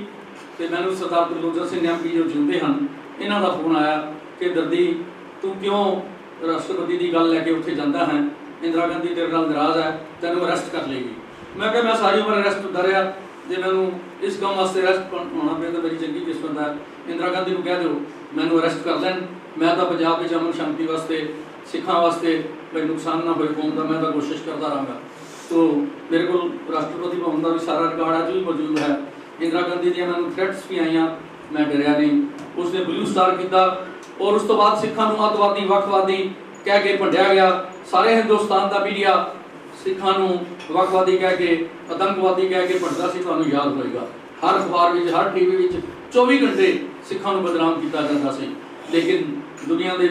तो मैनूं सरदार तरलोचन सिंह MP जो जिंदे हैं इन्हां दा फोन आया कि दर्दी तू क्यों राष्ट्रपति की गल लैके उत्थे जाता है, इंदिरा गांधी तेरे नाल नाराज़ है, तैनूं अरेस्ट कर लेगी। मैं क्या मैं सारी उम्र अरेस्ट होता रहा, जे मैनूं इस काम वास्ते अरेस्ट होना पे तो मेरी चंगी किस्मत है। इंदिरा गांधी को कह दो मैनूं अरेस्ट कर लैन, मैं तो पंजाब में अमन शांति वास्ते सिखां वास्ते भाई नुकसान ना होए कौम का, मैं तो कोशिश करता रहांगा। तो मेरे को राष्ट्रपति भवन का भी सारा रिकॉर्ड अज भी मौजूद है। इंदिरा गांधी ਦੀਆਂ ਮੈਨੂੰ ਥ੍ਰੈਟਸ ਵੀ ਆਈਆਂ, मैं डरिया नहीं। उसने ब्लू स्टार किया और उस तो बाद सिखा ਨੂੰ ਅੱਤਵਾਦੀ ਵੱਖਵਾਦੀ कह के भंडिया गया। सारे हिंदुस्तान का मीडिया सिखा ਨੂੰ ਵੱਖਵਾਦੀ कह के आतंकवादी कह के भंडदा सी, ਤੁਹਾਨੂੰ याद होएगा। हर अखबार में हर टीवी में 24 घंटे सिखा ਨੂੰ बदनाम किया जाता सी। लेकिन दुनिया के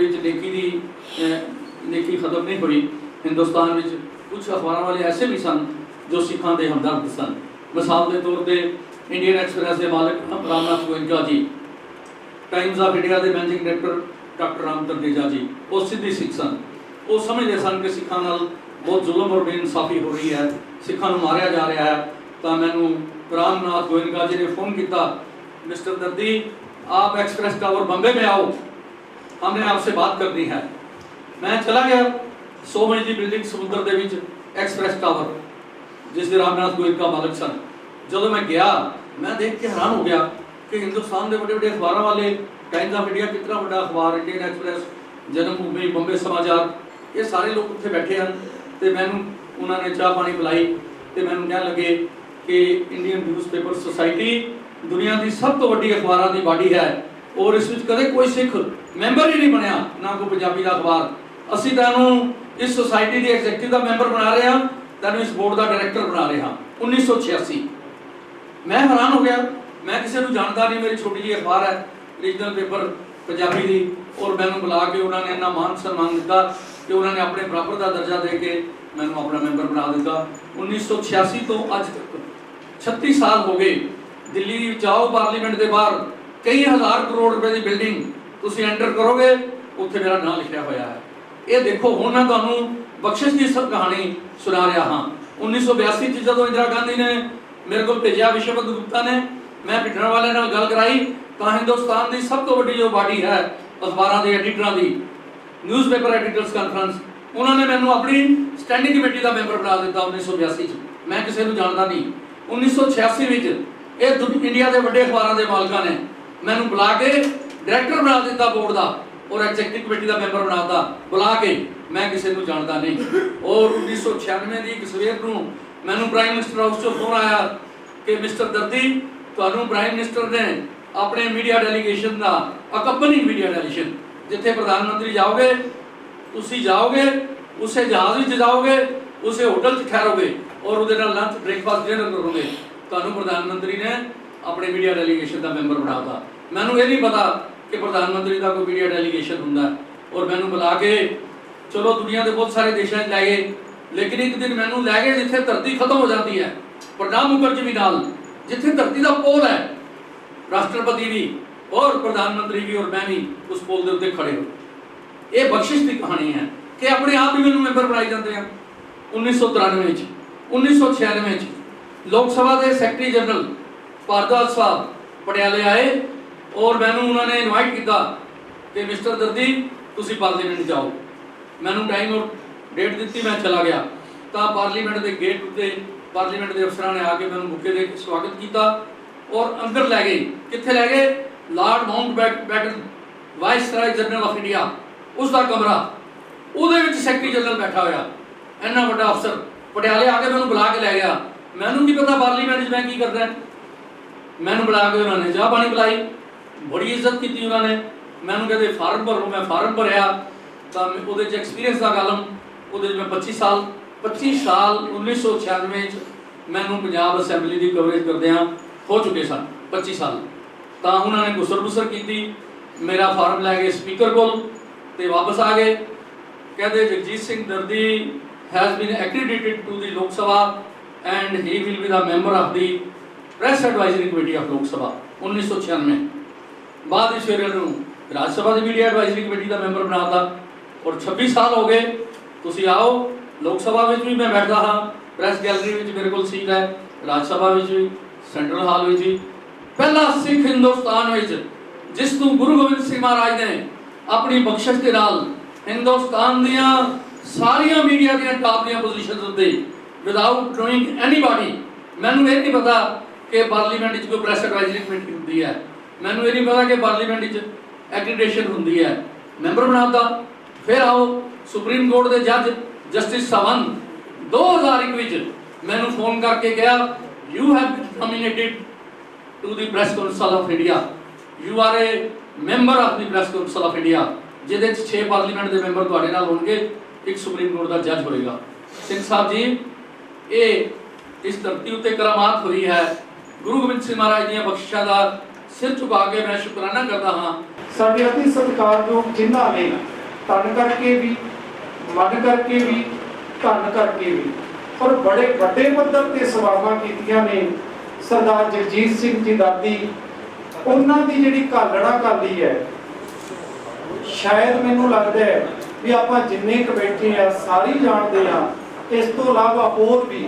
नेकी खत्म नहीं हुई। हिंदुस्तान में कुछ अखबार वाले ऐसे भी सन जो सिखा के हमदर्द सन। मिसाल के तौर पर इंडियन एक्सप्रैस के मालिक रामनाथ गोयनका जी, टाइम्स ऑफ इंडिया के मैनेजिंग डायरैक्टर डॉक्टर राम तरदेजा जी, वो सीधी सिख सन। वो समझते सन कि सिखा नाल बहुत जुल्म और बेइंसाफी हो रही है, सिखा नूं मारिया जा रहा है। तो मैनू रामनाथ गोयनका जी ने फोन किया, मिस्टर दर्दी आप एक्सप्रेस टावर बम्बे में आओ, हमने आपसे बात करनी है। मैं चला गया। 100 मंजिली बिल्डिंग समुद्र के विच एक्सप्रेस टावर, जिसके रामनाथ गोयनका मालिक सन। जो मैं गया, मैं देख के हैरान हो गया कि हिंदुस्तान के बड़े बड़े अखबार वाले, टाइम्स ऑफ इंडिया कितना बड़ा अखबार, इंडियन एक्सप्रैस, जन्मभूमि, बंबे समाचार, ये सारे लोग उत्थे बैठे हैं। तो मैनू उन्होंने चाह पानी पिलाई तो मैनू कह लगे कि इंडियन न्यूज़पेपर सोसाइटी दुनिया की सब तो वड्डी अखबारों की बाडी है और इस विच कदे कोई सिख मैंबर ही नहीं बनया, ना कोई पंजाबी का अखबार। असी तैनू इस सोसाइटी की एग्जैक्टिव का मैंबर बना रहे हैं, तैनू इस बोर्ड का डायरैक्टर बना रहे हैं। 1986 मैं हैरान हो गया। मैं किसी को जानता नहीं, मेरी छोटी जी अखबार है रीजनल पेपर पंजाबी की, और मैंने बुला के उन्होंने इन्ना मान सम्मान दिता कि उन्होंने अपने बराबर का दर्जा दे के मैंने अपना मैंबर बना दिता। 1986 तो अज तक 36 साल हो गए। दिल्ली जाओ, पार्लीमेंट के बाहर कई हज़ार करोड़ रुपए की बिल्डिंग तुसीं एंटर करोगे, उत्थे मेरा नाम लिखा होया है। ये देखो हुण मैं तुहानूं बख्शिश की सब कहानी सुना रहा हाँ। 1982 जो इंदिरा गांधी ने मेरे को भेजा, विश्वपत गुप्ता ने, मैं भिड्डण वाले नाल गल कराई तो हिंदुस्तान की सब तो वड्डी जो बाडी है अखबारों के एडिटरां की, न्यूज़पेपर एडिटर्स कॉन्फ्रेंस, उन्होंने मैनू अपनी स्टैंडिंग कमेटी का मैंबर बना दिता 1982 मैं किसी को जानता नहीं। 1986 इंडिया के बड़े अखबारों के मालिकां ने मैनू बुला के डायरैक्टर बना दिता बोर्ड का और एग्जैक्टिव कमेटी का मैंबर बनाता बुला के, मैं किसी को जानता नहीं। और 1996 की सवेर को मैनू प्राइम मिनिस्टर हाउस चो फोन आया कि मिस्टर दर्दी तुहानू प्राइम मिनिस्टर ने अपने मीडिया डेलीगेशन का अकंपनिंग मीडिया डेलीगेशन जिथे प्रधानमंत्री जाओगे, तुसी जाओगे, उसे जहाज में जाओगे, उसे होटल च ठहरोगे और उहदे नाल लंच ब्रेकफास्ट डिनर करोगे, तुहानू प्रधानमंत्री ने अपने मीडिया डेलीगेशन का मैंबर बनाता। मैनू ये नहीं पता कि प्रधानमंत्री का कोई मीडिया डेलीगेशन हुंदा है। और मैनू बुला के चलो दुनिया के बहुत सारे देशों लै गए, लेकिन एक दिन मैनू लै गए जिथे धरती खत्म हो जाती है, प्रणब मुखर्जी नाल, जिथे धरती का पोल है, राष्ट्रपति भी और प्रधानमंत्री भी और मैं भी उस पोल के उत्ते खड़े हो। ये बख्शिश की कहानी है कि अपने आप ही मैनू मैंबर बनाए जाते हैं। 1993 1996 लोक सभा के सैकटरी जनरल भारद्वाज साहब पटियाले आए और मैनू उन्होंने इनवाइट किया कि मिस्टर दर्दी तुसी पार्लीमेंट जाओ। मैनू टाइम और डेट दी, मैं चला गया। तो पार्लीमेंट के गेट उत्ते पार्लीमेंट के अफसरां ने आके मैनू बुके दे स्वागत किया और अंदर लै गए। कित्थे लै गए? Lord Mountbatten viceroy general of India, उसका कमरा, उहदे विच सैकटरी जनरल बैठा होया, इन्ना वड्डा अफसर पटियाले आके मैनू बुला के लै गया। मैनू नहीं पता पार्लीमेंट मैं की करना है। मैनू बुला के उन्होंने चाह पानी पिलाई, बड़ी इज्जत की उन्होंने। मैनू कहते फार्म भरो, मैं फार्म भरया तो वो एक्सपीरियंस का कलम वो मैं 25 साल 1996 मैनू पंजाब असैंबली की कवरेज करदियां हो चुके सन 25 साल। तो उन्होंने गुसर बुसर की, मेरा फार्म लै गए स्पीकर को वापस आ गए। कहते जगजीत सिंह दर्दी हैज़ बीन एक्रीडिटेड टू द लोक सभा and he will be the member of the press advisory committee of लोक सभा। 1996 बाद इस राज्यसभा की मीडिया एडवाइजरी कमेटी का मैंबर बनाता और 26 साल हो गए। तुसी आओ, लोक सभा में भी मैं बैठता हाँ, प्रेस गैलरी में मेरे को सीट है, राज्यसभा में भी, सेंट्रल हॉल में भी। पहला सिख हिंदुस्तान में जिसनू गुरु गोबिंद सिंह महाराज ने अपनी बख्शिश के नाल हिंदुस्तान दियां सारियां मीडिया दियां टॉप दियां पोजीशनस उत्ते विदाउट नोइंग एनीबॉडी। मैनू ये नहीं पता कि पार्लीमेंट च कोई प्रेस एडवाइजरी कमेटी होंदी है, मैनू ये नहीं पता कि पार्लीमेंट च एक्रीडेशन होंदी है, मैंबर बनाता। फिर आओ सुप्रीम कोर्ट के जज जस्टिस सावंत 2001 मैनू फोन करके कहा you have nominated to the Press Council of India. You are a member of the Press Council of India, ਜਿਹਦੇ 'ਚ 6 ਪਾਰਲੀਮੈਂਟ ਦੇ ਮੈਂਬਰ ਤੁਹਾਡੇ ਨਾਲ ਹੋਣਗੇ, ਇੱਕ ਸੁਪਰੀਮ ਕੋਰਟ ਦਾ ਜੱਜ ਹੋਏਗਾ। ਸਿੰਘ ਸਾਹਿਬ ਜੀ, ਇਹ ਇਸ ਧਰਤੀ ਉੱਤੇ ਕਰਾਮਾਤ ਹੋਈ ਹੈ। ਗੁਰੂ ਗੋਬਿੰਦ ਸਿੰਘ ਮਹਾਰਾਜ ਦੀਆਂ ਬਖਸ਼ਿਸ਼ਾਂ ਦਾ ਸਿਰ ਝੁਕਾ ਕੇ ਮੈਂ ਸ਼ੁਕਰਾਨਾ ਕਰਦਾ ਹਾਂ। ਸਾਡੇ ਅਤੀ ਸਤਿਕਾਰਯੋਗ ਜਿਨ੍ਹਾਂ ਨੇ ਤਨ ਕਰਕੇ ਵੀ, ਮਨ ਕਰਕੇ ਵੀ, ਧਨ ਕਰਕੇ ਵੀ ਔਰ ਬੜੇ ਵੱਡੇ ਪੱਧਰ ਤੇ ਸੇਵਾਵਾਂ ਕੀਤੀਆਂ ਨੇ। ਸਰਦਾਰ ਜਗਜੀਤ ਸਿੰਘ ਜੀ ਦਾਦੀ, ਉਹਨਾਂ ਦੀ ਜਿਹੜੀ ਘਾਲਣਾ ਕਾਲੀ ਹੈ, ਸ਼ਾਇਦ ਮੈਨੂੰ ਲੱਗਦਾ ਹੈ ਵੀ ਆਪਾਂ ਜਿੰਨੇ ਕੁ ਬੈਠੇ ਆ ਸਾਰੇ ਜਾਣਦੇ ਆ। ਇਸ ਤੋਂ ਇਲਾਵਾ ਹੋਰ ਵੀ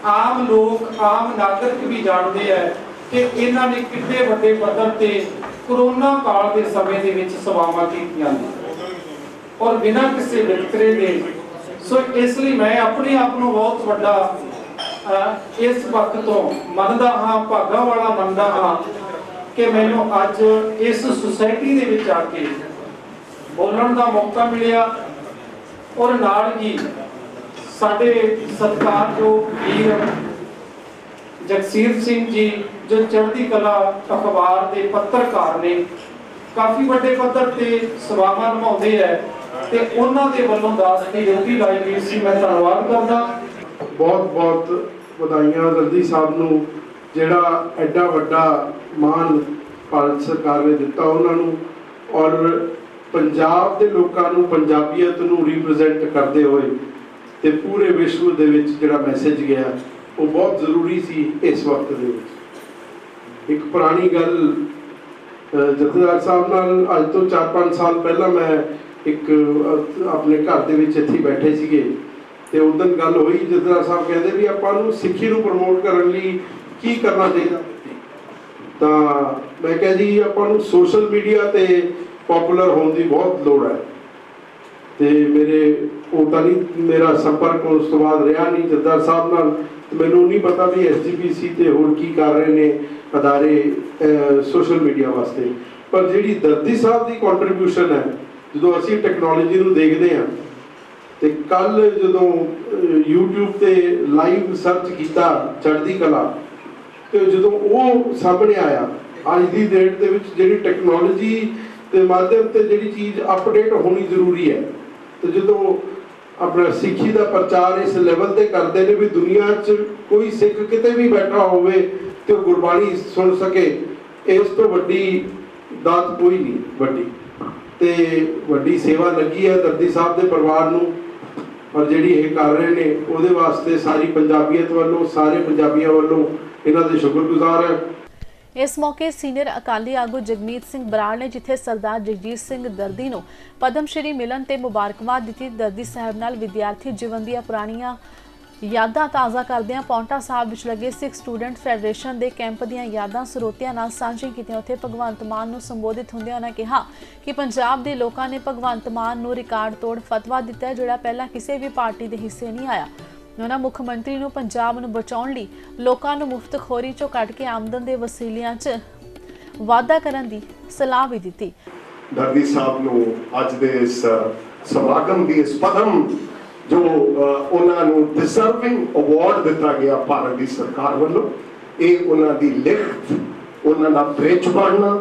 ਆਮ ਲੋਕ, ਆਮ ਨਾਗਰਿਕ ਵੀ ਜਾਣਦੇ ਆ ਕਿ ਇਹਨਾਂ ਨੇ ਕਿੰਨੇ ਵੱਡੇ ਪੱਧਰ ਤੇ ਕਰੋਨਾ ਕਾਲ ਦੇ ਸਮੇਂ ਦੇ ਵਿੱਚ ਸੇਵਾਵਾਂ ਕੀਤੀਆਂ ਨੇ ਔਰ ਬਿਨਾਂ ਕਿਸੇ ਵਿਤਕਰੇ ਦੇ। ਸੋ ਇਸ ਲਈ ਮੈਂ ਆਪਣੇ ਆਪ ਨੂੰ ਬਹੁਤ ਵੱਡਾ ਇਸ ਵਕਤ ਤੋਂ ਮੰਨਦਾ ਹਾਂ, ਭਾਗਾਂ ਵਾਲਾ ਮੰਨਦਾ ਹਾਂ ਕਿ ਮੈਨੂੰ ਅੱਜ ਇਸ ਸੁਸਾਇਟੀ ਦੇ ਵਿੱਚ ਆ ਕੇ ਬੋਲਣ ਦਾ ਮੌਕਾ ਮਿਲਿਆ ਔਰ ਨਾਲ ਹੀ ਸਾਡੇ ਸਤਿਕਾਰਯੋਗ ਵੀਰ ਜਗਸੀਰ ਸਿੰਘ ਜੀ ਜੋ ਚੜ੍ਹਦੀ ਕਲਾ ਅਖਬਾਰ ਦੇ ਪੱਤਰਕਾਰ ਨੇ, ਕਾਫੀ ਵੱਡੇ ਪੱਧਰ ਤੇ ਸੇਵਾਵਾਂ ਨਿਭਾਉਂਦੇ ਹੈ ਤੇ ਉਹਨਾਂ ਦੇ ਵੱਲੋਂ ਦਾਸ ਦੀ ਡਿਊਟੀ ਲਾਈ ਗਈ ਸੀ। ਮੈਂ ਧੰਨਵਾਦ ਕਰਦਾ। ਬਹੁਤ ਬਹੁਤ ਵਧਾਈਆਂ ਦਰਦੀ ਸਾਹਿਬ ਨੂੰ, ਜਿਹੜਾ ਐਡਾ ਵੱਡਾ ਮਾਣ ਭਾਰਤ ਸਰਕਾਰ ਨੇ ਦਿੱਤਾ ਉਹਨਾਂ ਨੂੰ ਔਰ ਪੰਜਾਬ ਦੇ ਲੋਕਾਂ ਨੂੰ, ਪੰਜਾਬੀਅਤ ਨੂੰ ਰਿਪਰੈਜ਼ੈਂਟ ਕਰਦੇ ਹੋਏ ਤੇ ਪੂਰੇ ਵਿਸ਼ਵ ਦੇ ਵਿੱਚ ਜਿਹੜਾ ਮੈਸੇਜ ਗਿਆ ਉਹ ਬਹੁਤ ਜ਼ਰੂਰੀ ਸੀ ਇਸ ਵਕਤ ਦੇ ਵਿੱਚ। ਇੱਕ ਪੁਰਾਣੀ ਗੱਲ ਜਥੇਦਾਰ ਸਾਹਿਬ ਨਾਲ ਅੱਜ ਤੋਂ 4-5 ਸਾਲ ਪਹਿਲਾਂ ਮੈਂ ਇੱਕ ਆਪਣੇ ਘਰ ਦੇ ਵਿੱਚ ਇੱਥੇ ਬੈਠੇ ਸੀਗੇ ਤੇ ਉਦੋਂ ਗੱਲ ਹੋਈ। ਜਥੇਦਾਰ ਸਾਹਿਬ ਕਹਿੰਦੇ ਵੀ ਆਪਾਂ ਨੂੰ ਸਿੱਖੀ ਨੂੰ ਪ੍ਰਮੋਟ ਕਰਨ ਲਈ ਕੀ ਕਰਨਾ ਚਾਹੀਦਾ, ਤਾਂ ਮੈਂ ਕਿਹਾ ਜੀ ਆਪਾਂ ਨੂੰ ਸੋਸ਼ਲ ਮੀਡੀਆ ਤੇ ਪਪੂਲਰ ਹੋਣ ਦੀ ਬਹੁਤ ਲੋੜ ਹੈ। ਤੇ ਮੇਰਾ ਸੰਪਰਕ ਉਸ ਤੋਂ ਬਾਅਦ ਰਿਹਾ ਨਹੀਂ ਜਥੇਦਾਰ ਸਾਹਿਬ ਨਾਲ। ਮੈਨੂੰ ਨਹੀਂ ਪਤਾ ਵੀ SGPC ਤੇ ਹੋਰ ਕੀ ਕਰ ਰਹੇ ਨੇ ਅਦਾਰੇ ਸੋਸ਼ਲ ਮੀਡੀਆ ਵਾਸਤੇ, ਪਰ ਜਿਹੜੀ ਦਰਦੀ ਸਾਹਿਬ ਦੀ ਕੰਟਰੀਬਿਊਸ਼ਨ ਹੈ, ਜਦੋਂ ਅਸੀਂ ਟੈਕਨੋਲੋਜੀ ਨੂੰ ਦੇਖਦੇ ਹਾਂ ਤੇ ਕੱਲ ਜਦੋਂ YouTube ਤੇ ਲਾਈਵ ਸਰਚ ਕੀਤਾ ਚੜ੍ਹਦੀ ਕਲਾ, ਤੇ ਜਦੋਂ ਉਹ ਸਾਹਮਣੇ ਆਇਆ ਅੱਜ ਦੀ ਡੇਟ ਦੇ ਵਿੱਚ ਜਿਹੜੀ ਟੈਕਨੋਲੋਜੀ ਦੇ ਮਾਧਿਅਮ ਤੇ ਜਿਹੜੀ ਚੀਜ਼ ਅਪਡੇਟ ਹੋਣੀ ਜ਼ਰੂਰੀ ਹੈ, ਤੇ ਜਦੋਂ ਆਪਣਾ ਸਿੱਖੀ ਦਾ ਪ੍ਰਚਾਰ ਇਸ ਲੈਵਲ ਤੇ ਕਰਦੇ ਨੇ ਵੀ ਦੁਨੀਆ 'ਚ ਕੋਈ ਸਿੱਖ ਕਿਤੇ ਵੀ ਬੈਠਾ ਹੋਵੇ ਤੇ ਉਹ ਗੁਰਬਾਣੀ ਸੁਣ ਸਕੇ, ਇਸ ਤੋਂ ਵੱਡੀ ਦਾਤ ਕੋਈ ਨਹੀਂ। ਵੱਡੀ ਤੇ ਵੱਡੀ ਸੇਵਾ ਲੱਗੀ ਹੈ ਦਰਦੀ ਸਾਹਿਬ ਦੇ ਪਰਿਵਾਰ ਨੂੰ ਔਰ ਜਿਹੜੀ ਇਹ ਕਰ ਰਹੇ ਨੇ ਉਹਦੇ ਵਾਸਤੇ ਸਾਰੀ ਪੰਜਾਬੀਅਤ ਵੱਲੋਂ, ਸਾਰੇ ਪੰਜਾਬੀਆਂ ਵੱਲੋਂ ਇਹਨਾਂ ਦੇ ਸ਼ੁਕਰਗੁਜ਼ਾਰ ਹੈ। ਇਸ ਮੌਕੇ ਸੀਨੀਅਰ ਅਕਾਲੀ ਆਗੂ ਜਗਮੀਤ ਸਿੰਘ ਬਰਾੜ ਨੇ ਜਿੱਥੇ ਸਰਦਾਰ ਜਗਜੀਤ ਸਿੰਘ ਦਰਦੀ ਨੂੰ ਪਦਮ ਸ਼੍ਰੀ ਮਿਲਣ ਤੇ ਮੁਬਾਰਕਬਾਦ ਦਿੱਤੀ। ਦਰਦੀ ਸਾਹਿਬ ਨਾਲ ਵਿਦਿਆਰਥੀ ਜੀਵਨ ਦੀਆਂ ਪੁਰਾਣੀਆਂ ਯਾਦਾਂ ਤਾਜ਼ਾ ਕਰਦਿਆਂ ਪੌਂਟਾ ਸਾਹਿਬ ਵਿੱਚ ਲੱਗੇ ਸਿੱਖ ਸਟੂਡੈਂਟ ਫੈਡਰੇਸ਼ਨ ਦੇ ਕੈਂਪ ਦੀਆਂ ਯਾਦਾਂ ਸਰੋਤਿਆਂ ਨਾਲ ਸਾਂਝੀਆਂ ਕੀਤੀਆਂ। ਉੱਥੇ ਭਗਵੰਤ ਮਾਨ ਨੂੰ ਸੰਬੋਧਿਤ ਹੁੰਦਿਆਂ ਉਹਨਾਂ ਕਿਹਾ ਕਿ ਪੰਜਾਬ ਦੇ ਲੋਕਾਂ ਨੇ ਭਗਵੰਤ ਮਾਨ ਨੂੰ ਰਿਕਾਰਡ ਤੋੜ ਫਤਵਾ ਦਿੱਤਾ ਜਿਹੜਾ ਪਹਿਲਾਂ ਕਿਸੇ ਵੀ ਪਾਰਟੀ ਦੇ ਹਿੱਸੇ ਨਹੀਂ ਆਇਆ। ਉਹਨਾਂ ਮੁੱਖ ਮੰਤਰੀ ਨੂੰ ਪੰਜਾਬ ਨੂੰ ਬਚਾਉਣ ਲਈ ਲੋਕਾਂ ਨੂੰ ਮੁਫਤਖੋਰੀ ਚੋਂ ਕੱਢ ਕੇ ਆਮਦਨ ਦੇ ਵਸੀਲਿਆਂ 'ਚ ਵਾਧਾ ਕਰਨ ਦੀ ਸਲਾਹ ਵੀ ਦਿੱਤੀ। ਦਰਦੀ ਸਾਹਿਬ ਨੂੰ ਅੱਜ ਦੇ ਇਸ ਸਮਾਗਮ ਦੀ ਇਸ ਪਦਮ ਜੋ ਉਹਨਾਂ ਨੂੰ ਡਿਜ਼ਰਵਿੰਗ ਅਵਾਰਡ ਦਿੱਤਾ ਗਿਆ ਭਾਰਤ ਦੀ ਸਰਕਾਰ ਵੱਲੋਂ, ਇਹ ਉਹਨਾਂ ਦੀ ਲਿਖਤ, ਉਹਨਾਂ ਦਾ ਬ੍ਰਿਜ ਬਣਨਾ।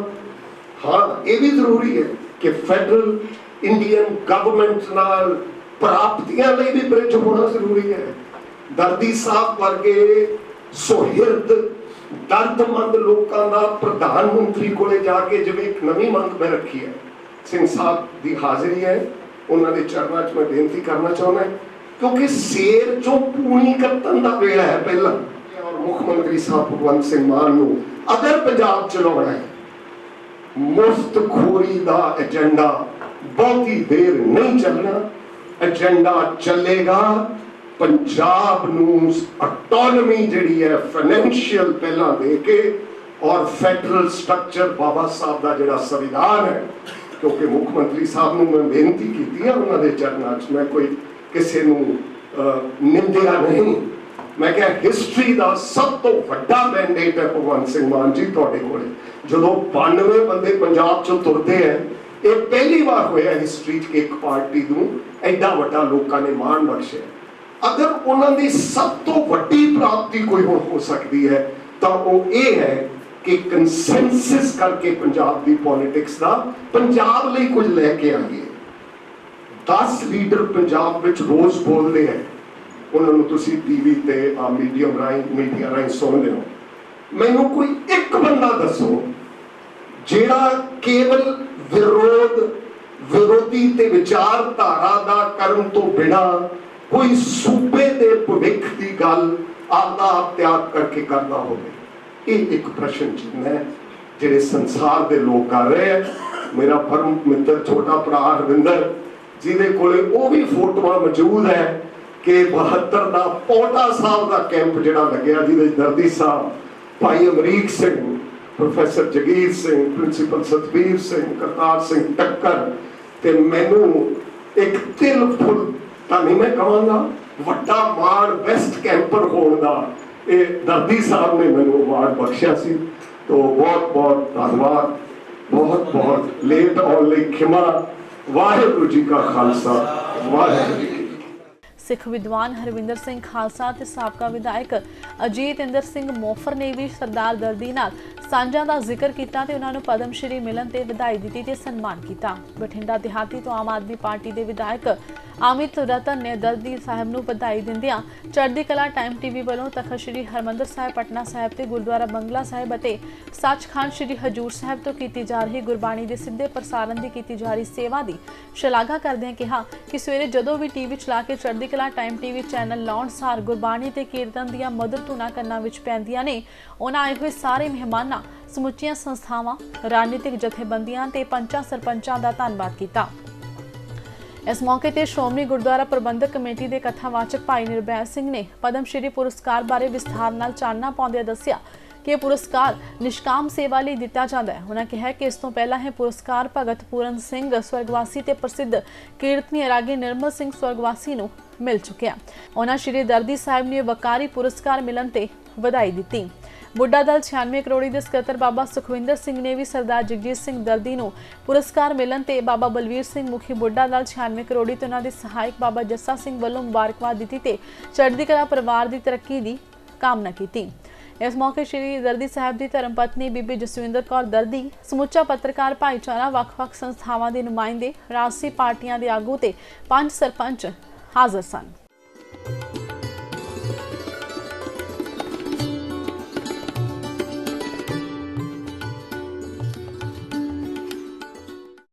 ਹਾਂ, ਇਹ ਵੀ ਜ਼ਰੂਰੀ ਹੈ ਕਿ ਫੈਡਰਲ ਇੰਡੀਅਨ ਗਵਰਨਮੈਂਟ ਨਾਲ ਪ੍ਰਾਪਤੀਆਂ ਲਈ ਵੀ ਬ੍ਰਿਜ ਹੋਣਾ ਜ਼ਰੂਰੀ ਹੈ। ਦਰਦੀ ਸਾਹਿਬ ਵਰਗੇ ਸੁਹਿਰਦ ਦਰਦਮੰਦ ਲੋਕਾਂ ਦਾ ਪ੍ਰਧਾਨ ਮੰਤਰੀ ਕੋਲੇ ਜਾ ਕੇ ਜਿਵੇਂ ਇੱਕ ਨਵੀਂ ਮੰਗ ਮੈਂ ਰੱਖੀ ਹੈ, ਸਿੰਘ ਸਾਹਿਬ ਦੀ ਹਾਜ਼ਰੀ ਹੈ, ਉਹਨਾਂ ਦੇ ਚਰਨਾਂ 'ਚ ਮੈਂ ਬੇਨਤੀ ਕਰਨਾ ਚਾਹੁੰਦਾ ਕਿਉਂਕਿ ਸੇਰ ਚੋਂ ਪੂਣੀ ਕੱਤਣ ਦਾ ਵੇਲਾ ਹੈ ਪਹਿਲਾਂ। ਔਰ ਮੁੱਖ ਮੰਤਰੀ ਸਾਹਿਬ ਭਗਵੰਤ ਸਿੰਘ ਮਾਨ ਨੂੰ ਅਗਰ ਪੰਜਾਬ ਚਲਾਉਣਾ ਹੈ, ਮੁਫਤਖੋਰੀ ਦਾ ਏਜੰਡਾ ਬਹੁਤੀ ਦੇਰ ਨਹੀਂ ਚੱਲਣਾ। ਏਜੰਡਾ ਚੱਲੇਗਾ ਪੰਜਾਬ ਨੂੰ ਆਟੋਨਮੀ ਜਿਹੜੀ ਹੈ ਫਾਈਨੈਂਸ਼ੀਅਲ ਪਹਿਲਾਂ ਦੇ ਕੇ ਔਰ ਫੈਡਰਲ ਸਟਰਕਚਰ ਬਾਬਾ ਸਾਹਿਬ ਦਾ ਜਿਹੜਾ ਸੰਵਿਧਾਨ ਹੈ, ਕਿਉਂਕਿ ਮੁੱਖ ਮੰਤਰੀ ਸਾਹਿਬ ਨੂੰ ਮੈਂ ਬੇਨਤੀ ਕੀਤੀ ਹੈ ਉਹਨਾਂ ਦੇ ਚਰਨਾਂ 'ਚ, ਮੈਂ ਕੋਈ ਕਿਸੇ ਨੂੰ ਨਿੰਦਿਆ ਨਹੀਂ, ਮੈਂ ਕਿਹਾ ਹਿਸਟਰੀ ਦਾ ਸਭ ਤੋਂ ਵੱਡਾ ਮੈਂਡੇਟ ਹੈ ਭਗਵੰਤ ਸਿੰਘ ਮਾਨ ਜੀ ਤੁਹਾਡੇ ਕੋਲ। ਜਦੋਂ 92 ਬੰਦੇ ਪੰਜਾਬ 'ਚੋਂ ਤੁਰਦੇ ਹੈ, ਇਹ ਪਹਿਲੀ ਵਾਰ ਹੋਇਆ ਹਿਸਟਰੀ 'ਚ ਕਿ ਇੱਕ ਪਾਰਟੀ ਨੂੰ ਐਡਾ ਵੱਡਾ ਲੋਕਾਂ ਨੇ ਮਾਣ ਬਖਸ਼ਿਆ। ਅਗਰ ਉਹਨਾਂ ਦੀ ਸਭ ਤੋਂ ਵੱਡੀ ਪ੍ਰਾਪਤੀ ਕੋਈ ਹੋ ਸਕਦੀ ਹੈ ਤਾਂ ਉਹ ਇਹ ਹੈ कि कंसेंसस करके पंजाब की पॉलिटिक्स का पंजाब ਲਈ कुछ लैके आइए। 10 लीडर पंजाब ਵਿੱਚ रोज बोलते हैं, उन्होंने तुसी टीवी ते मीडिया राਹੀਂ सुनते हो। मैनू कोई एक बंदा दसो ਜਿਹੜਾ केवल विरोधी ते विचारधारा दा करन तो बिना कोई सूबे दे भविख की गल आपदा आप त्याग करके करना होवे। ये एक प्रश्न चिन्ह है जिहड़े संसार दे लोग कर रहे हैं। मेरा परम मित्र छोटा भरा हरविंदर जिहदे कोले वो भी फोटोआं मौजूद है कि 72 का पौटा साहब का कैंप जिहड़ा लग्या जिहदे दर्दी साहब, भाई अमरीक सिंह, प्रोफैसर जगीर सिंह, प्रिंसीपल सतबीर सिंह, करतार सिंह टक्कर ते मैनू एक तिल फुल तां नहीं मैं कहांगा वड्डा माण बेस्ट कैंपर होण दा ये दर्दी साहब ने मैनू अवार्ड बख्शिया सी। तो बहुत बहुत धन्यवाद, बहुत बहुत लेट आउण लई खिमा। वाहिगुरू जी का खालसा, वाहिगुरू जी। सिख विद्वान हरविंदर सिंह खालसा ते साबका विधायक अजीत इंदर सिंह मोफर ने भी सरदार दर्दी नाल सांझा का जिक्र किया ते उन्होंने पद्म श्री मिलन ते बधाई दी ते सन्मान किया। बठिंडा देहाती तो आम आदमी पार्टी के विधायक अमित रतन ने दर्दी साहब नूं बधाई दिंदियां चढ़दी कला टाइम टीवी वालों तखत श्री हरमंदर साहिब पटना साहिब ते गुरुद्वारा बंगला साहिब अते सचखंड श्री हजूर साहिब तो की जा रही गुरबाणी के सिद्धे प्रसारण की की जा रही सेवा की शलाघा करदे कहा कि सवेरे जदों भी टीवी चला के चढ़दी कला टाइम टीवी चैनल लाउण सार गुरबाणी ते कीर्तन दीआं मधुर धुनां कन्नां विच पैंदियां ने। उन्हां आए हुए सारे मेहमानां, समुचियां संस्थावां, राजनीतिक जथेबंदियां ते पंचां सरपंचां दा धन्नवाद कीता। इस मौके ते श्रोमणी गुरुद्वारा प्रबंधक कमेटी के कथावाचक भाई निर्भय सिंह ने पद्म श्री पुरस्कार बारे विस्तार नाल चानना पाउंदे दस्सिया कि पुरस्कार निष्काम सेवा लई दिता जाता है। उन्होंने कहा कि इस तो पहला है पुरस्कार भगत पूरन सिंह स्वर्गवासी ते प्रसिद्ध कीर्तनी रागी निर्मल सिंह स्वर्गवासी नूं मिल चुकिया। उन्होंने श्री दर्दी साहिब ने वकारी पुरस्कार मिलन ते बधाई दी। बुढ़ा दल 96 करोड़ी के सकत्तर बाबा सुखविंदर सिंह ने भी सरदार जगजीत सिंह दर्दी नूं पुरस्कार मिलन ते बाबा बलवीर सिंह मुखी बुढ़ा दल 96 करोड़ी ते उन्हां दे सहायक बाबा जस्सा सिंह वालों मुबारकबाद दी ते चढ़दी कला परिवार की तरक्की की कामना की। इस मौके श्री दर्दी साहब की धर्म पत्नी बीबी जसविंदर कौर दर्दी, समुचा पत्रकार भाईचारा, वख-वख संस्थावां के नुमाइंदे, राजसी पार्टियां के आगू ते 5 सरपंच हाज़र सन।